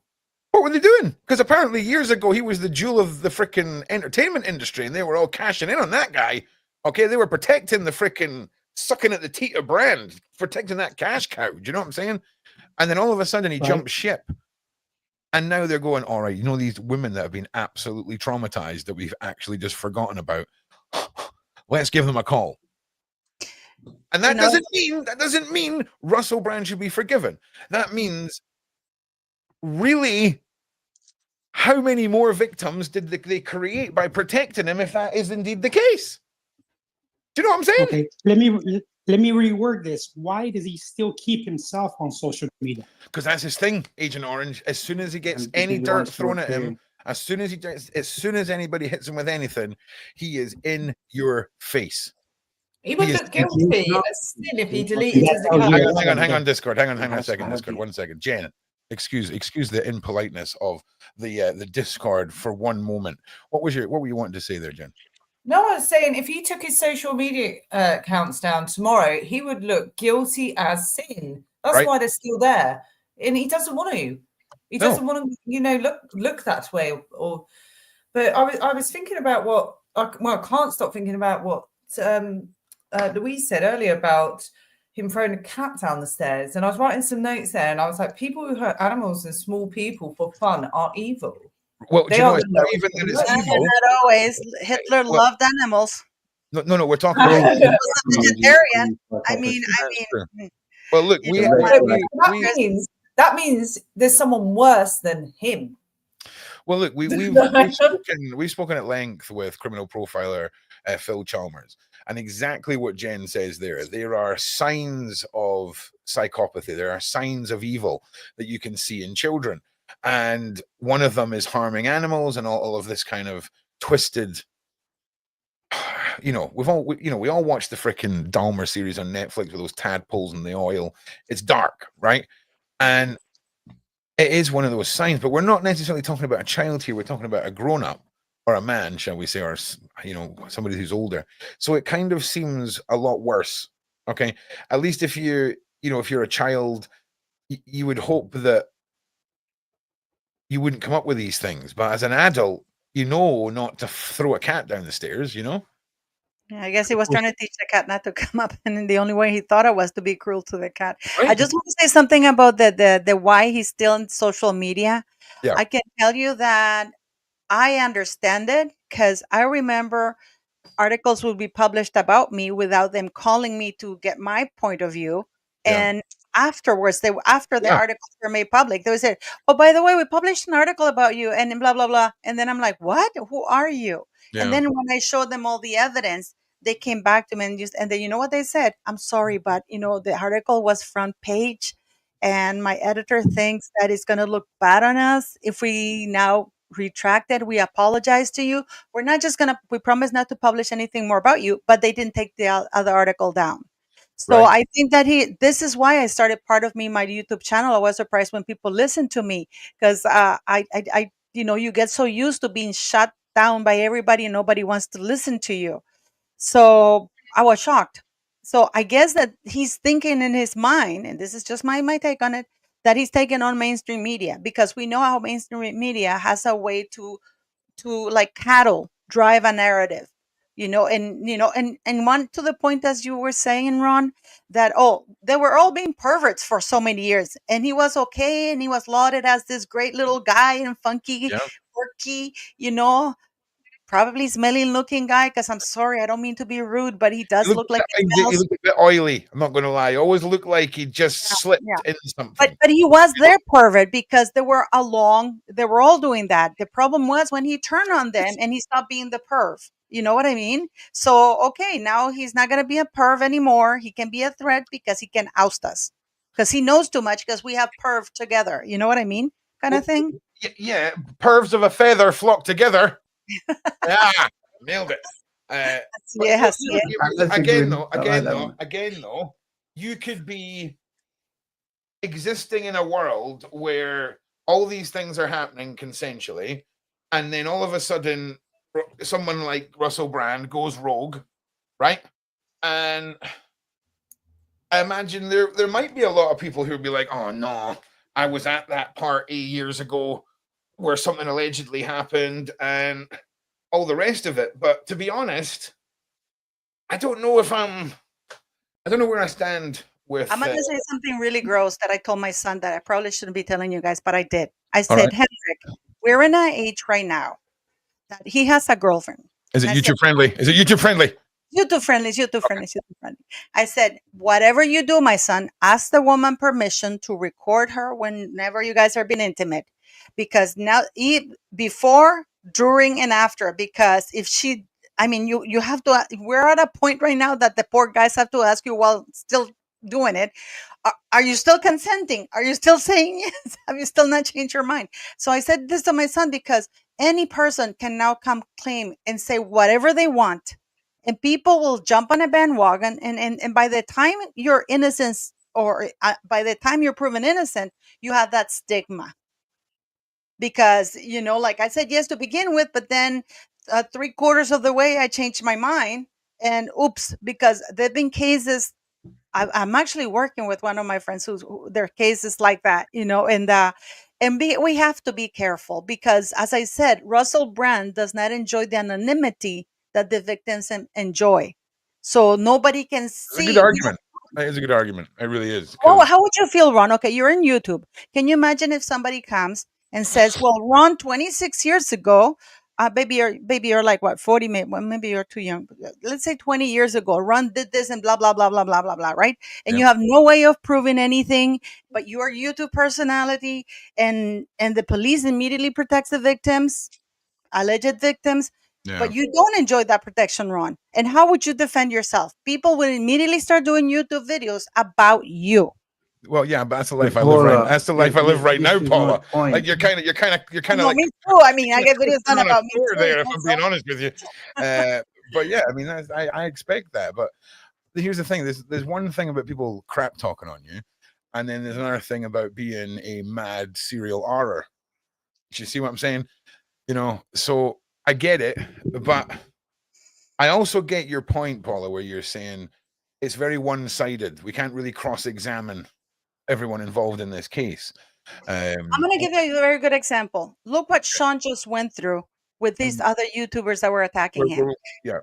what were they doing? Because apparently years ago, he was the jewel of the freaking entertainment industry, and they were all cashing in on that guy. Okay, they were protecting the freaking sucking at the teat of Brand, protecting that cash cow. Do you know what I'm saying? And then all of a sudden he jumped ship. And now they're going, all right, you know, these women that have been absolutely traumatized that we've actually just forgotten about, let's give them a call. And that doesn't mean Russell Brand should be forgiven. That means really how many more victims did they create by protecting him if that is indeed the case? Do you know what I'm saying? Okay, let me reword this. Why does he still keep himself on social media? Because that's his thing, Agent Orange. As soon as he gets any dirt thrown at him, as soon as anybody hits him with anything, he is in your face. He would look guilty as sin if he deleted his account. Hang on, Discord. Hang on a second, Discord. 1 second. Jen, excuse the impoliteness of the Discord for one moment. What were you wanting to say there, Jen? No, I was saying if he took his social media accounts down tomorrow, he would look guilty as sin. That's why they're still there, and he doesn't want to. He doesn't want to, look that way. Or But I was thinking about what I can't stop thinking about what Louise said earlier about him throwing a cat down the stairs, and I was writing some notes there, and I was like, people who hurt animals and small people for fun are evil. Well, do you know, it's not even that it's evil. Not always. Hitler loved animals. No, we're talking about. He was a vegetarian. I mean. Well, look, that means there's someone worse than him. Well, look, we've spoken at length with criminal profiler Phil Chalmers, and exactly what Jen says there. There are signs of psychopathy. There are signs of evil that you can see in children, and one of them is harming animals and all of this kind of twisted. We all watched the freaking Dahmer series on Netflix with those tadpoles in the oil. It's dark, right? And it is one of those signs, but we're not necessarily talking about a child here. We're talking about a grown-up or a man, shall we say, or somebody who's older. So it kind of seems a lot worse. Okay, at least if you're a child, you would hope that you wouldn't come up with these things. But as an adult, not to throw a cat down the stairs. Yeah, I guess he was trying to teach the cat not to come up, and the only way he thought it was to be cruel to the cat. Right. I just want to say something about the why he's still in social media. Yeah. I can tell you that I understand it because I remember articles would be published about me without them calling me to get my point of view. Yeah. And afterwards, after the articles were made public, they would say, "Oh, by the way, we published an article about you," and blah, blah, blah. And then I'm like, what? Who are you? Yeah. And then when I showed them all the evidence, they came back to me and then you know what they said? "I'm sorry, but the article was front page and my editor thinks that it's going to look bad on us if we now retract it. We apologize to you. We promise not to publish anything more about you," but they didn't take the other article down. So I think that this is why I started my YouTube channel. I was surprised when people listened to me because you get so used to being shut down by everybody and nobody wants to listen to you. So I was shocked. So I guess that he's thinking in his mind, and this is just my take on it, that he's taking on mainstream media because we know how mainstream media has a way to like cattle drive a narrative, and one to the point, as you were saying, Ron, that they were all being perverts for so many years, and he was okay, and he was lauded as this great little guy and funky, quirky, probably smelly looking guy, because I'm sorry, I don't mean to be rude, but he does look like he looked a bit oily. I'm not going to lie. He always looked like he just slipped in something. But he was their pervert because they were all doing that. The problem was when he turned on them and he stopped being the perv. You know what I mean? So, okay, now he's not going to be a perv anymore. He can be a threat because he can oust us because he knows too much because we have perv together. You know what I mean? Kind of thing. Yeah. Pervs of a feather flock together. Nailed it. Yes. Again, though, you could be existing in a world where all these things are happening consensually, and then all of a sudden, someone like Russell Brand goes rogue, right? And I imagine there might be a lot of people who would be like, "Oh no, I was at that party years ago where something allegedly happened," and all the rest of it. But to be honest, I don't know where I stand with. I'm going to say something really gross that I told my son that I probably shouldn't be telling you guys, but I did. I said, Henrik, we're in an age right now that he has a girlfriend. Is it YouTube friendly? Is it YouTube friendly? YouTube friendly. I said, whatever you do, my son, ask the woman permission to record her whenever you guys are being intimate. Because now, before, during, and after, because if you have to, we're at a point right now that the poor guys have to ask you while still doing it, are you still consenting? Are you still saying yes? Have you still not changed your mind? So I said this to my son because any person can now come claim and say whatever they want, and people will jump on a bandwagon, and by the time you're innocent, or by the time you're proven innocent, you have that stigma. Because, like I said yes to begin with, but then 3/4 of the way I changed my mind, and oops, because there've been cases. I'm actually working with one of my friends who their cases like that, and And we have to be careful because, as I said, Russell Brand does not enjoy the anonymity that the victims enjoy. So nobody can see. It's a good argument. It's a good argument. It really is. Oh, how would you feel, Ron? Okay, you're in YouTube. Can you imagine if somebody comes and says, "Well, Ron, 26 years ago, baby, you're like what, 40? Maybe you're too young. Let's say 20 years ago, Ron did this and blah blah blah blah blah blah blah, right? And you have no way of proving anything, but you're a YouTube personality, and the police immediately protects the victims, alleged victims." But you don't enjoy that protection, Ron. And how would you defend yourself? People will immediately start doing YouTube videos about you. Well, yeah, but that's the life I live right. That's the life I live right now, Paula. Like you're kind of like. Me too. I mean, I get videos done about me too. There, if I'm being honest with you. But yeah, I mean, I expect that. But here's the thing: there's one thing about people crap talking on you, and then there's another thing about being a mad serial horror. Do you see what I'm saying? You know, so I get it, but I also get your point, Paula, where you're saying it's very one-sided. We can't really cross-examine everyone involved in this case. I'm going to give you a very good example. Look what Sean just went through with these other YouTubers that were attacking him.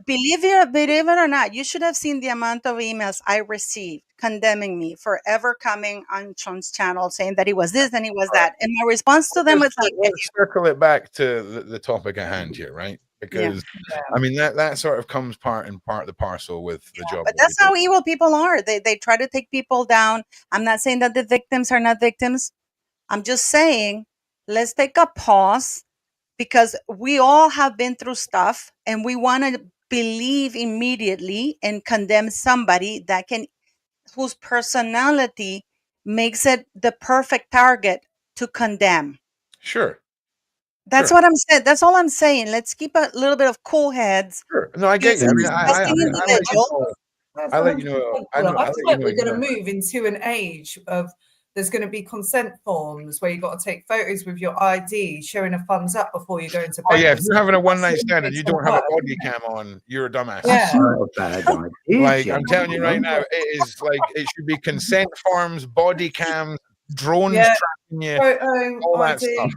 Believe it or not, you should have seen the amount of emails I received condemning me for ever coming on Sean's channel saying that he was this and he was that. And my response to them was like, let's circle it back to the topic at hand here, right? Because I mean that sort of comes part and parcel with the job. But that's how evil people are. They try to take people down. I'm not saying that the victims are not victims. I'm just saying let's take a pause, because we all have been through stuff and we want to believe immediately and condemn somebody whose personality makes it the perfect target to condemn. Sure. That's what I'm saying. That's all I'm saying. Let's keep a little bit of cool heads. Sure. No, I get you. I mean, I let you know. I feel like we're going to move into an age of there's going to be consent forms where you've got to take photos with your ID, showing a thumbs up before you go into bed. Oh yeah, if you're having a one-night stand and you don't have a body cam on, you're a dumbass. Yeah. Like I'm telling you right now, it is like it should be consent forms, body cams, drones tracking you, all that stuff.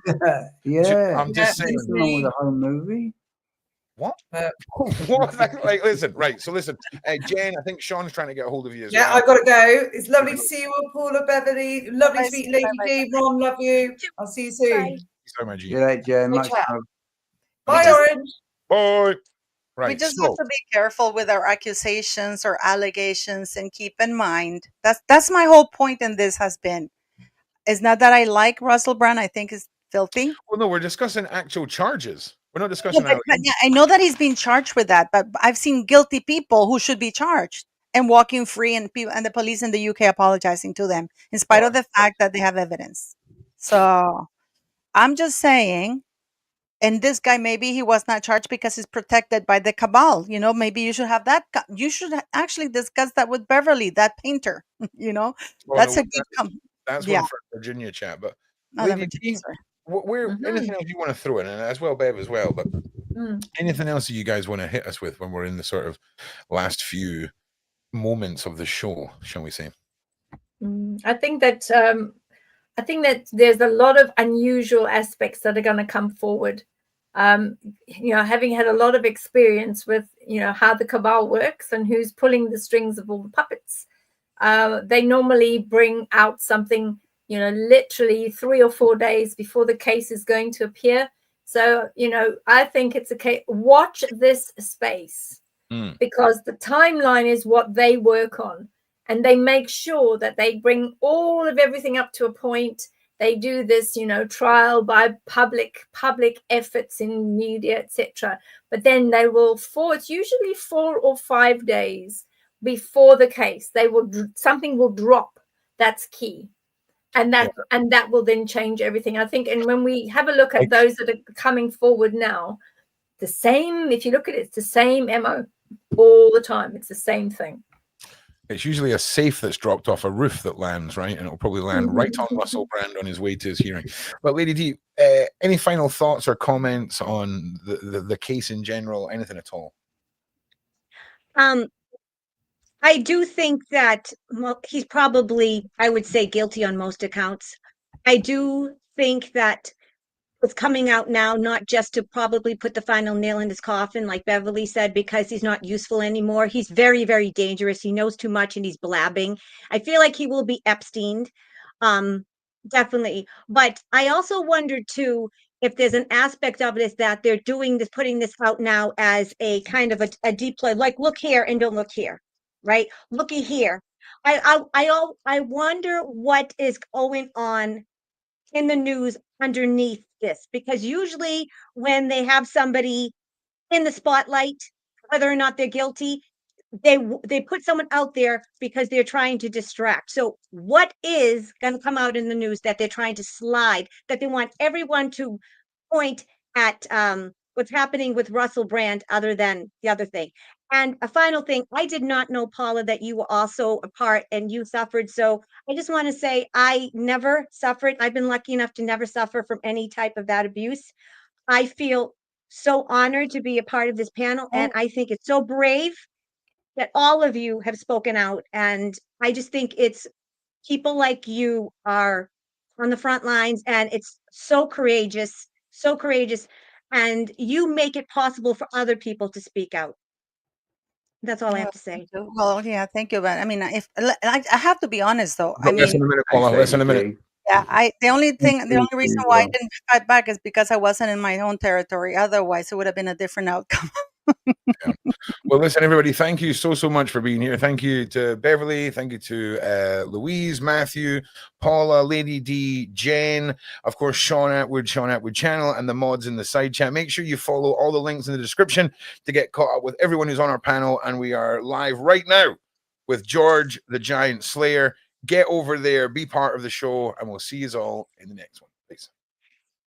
I'm just saying. What's wrong with a home movie? What? What? Like, listen, right. So listen, Jen, I think Sean's trying to get a hold of you as well. Yeah, I gotta go. It's lovely to see you all, Paula, Beverly. Lovely to meet Lady D. Ron, love you. I'll see you soon. So much. Yeah, Jen. Much love. Bye, Orange. Bye. Right. We just have to be careful with our accusations or allegations and keep in mind that's my whole point in this has been. It's not that I like Russell Brand. I think it's filthy. Well, no, we're discussing actual charges. We're not discussing but I know that he's being charged with that, but I've seen guilty people who should be charged and walking free, and the police in the UK apologizing to them in spite of the fact that they have evidence. So I'm just saying, and this guy, maybe he was not charged because he's protected by the Cabal. You know, maybe you should have that. You should actually discuss that with Beverly, that painter. You know, that's a good That's one for Virginia chat, but anything else you want to throw in, and as well, Bev, as well, but anything else that you guys want to hit us with when we're in the sort of last few moments of the show, shall we say? I think that there's a lot of unusual aspects that are going to come forward. You know, having had a lot of experience with, you know, how the Cabal works and who's pulling the strings of all the puppets, they normally bring out something, you know, literally 3 or 4 days before the case is going to appear. So, you know, I think it's a case. Watch this space because the timeline is what they work on, and they make sure that they bring all of everything up to a point. They do this, you know, trial by public efforts in media, etc. But then they will, it's usually 4 or 5 days before the case, something will drop. That's key. And that will then change everything, I think. And when we have a look at those that are coming forward now, if you look at it, it's the same MO all the time. It's the same thing. It's usually a safe that's dropped off a roof that lands, right? And it'll probably land right on Russell Brand on his way to his hearing. But Lady D, any final thoughts or comments on the case in general, anything at all? I do think that he's probably, I would say, guilty on most accounts. I do think that it's coming out now, not just to probably put the final nail in his coffin, like Beverly said, because he's not useful anymore. He's very, very dangerous. He knows too much and he's blabbing. I feel like he will be Epsteined, definitely. But I also wonder too, if there's an aspect of this that they're doing this, putting this out now as a kind of a deep play, like look here and don't look here, right? Looky here. I wonder what is going on in the news underneath this, because usually when they have somebody in the spotlight, whether or not they're guilty, they put someone out there because they're trying to distract. So what is going to come out in the news that they're trying to slide, that they want everyone to point at what's happening with Russell Brand other than the other thing? And a final thing, I did not know, Paula, that you were also a part and you suffered. So I just want to say I never suffered. I've been lucky enough to never suffer from any type of that abuse. I feel so honored to be a part of this panel. And I think it's so brave that all of you have spoken out. And I just think it's people like you are on the front lines, and it's so courageous, so courageous. And you make it possible for other people to speak out. That's all I have to say. Well, yeah, thank you. But I mean, if I have to be honest, though, I Less mean, than a minute, Paula. Less than a minute. yeah, the only reason why I didn't fight back is because I wasn't in my own territory. Otherwise, it would have been a different outcome. Yeah. Well, listen, everybody, thank you so much for being here. Thank you to Beverly. Thank you to Louise, Matthew, Paula, Lady D, Jen, of course, Sean Atwood channel, and the mods in the side chat. Make sure you follow all the links in the description to get caught up with everyone who's on our panel. And we are live right now with George the Giant Slayer. Get over there, be part of the show, and we'll see you all in the next one. Peace.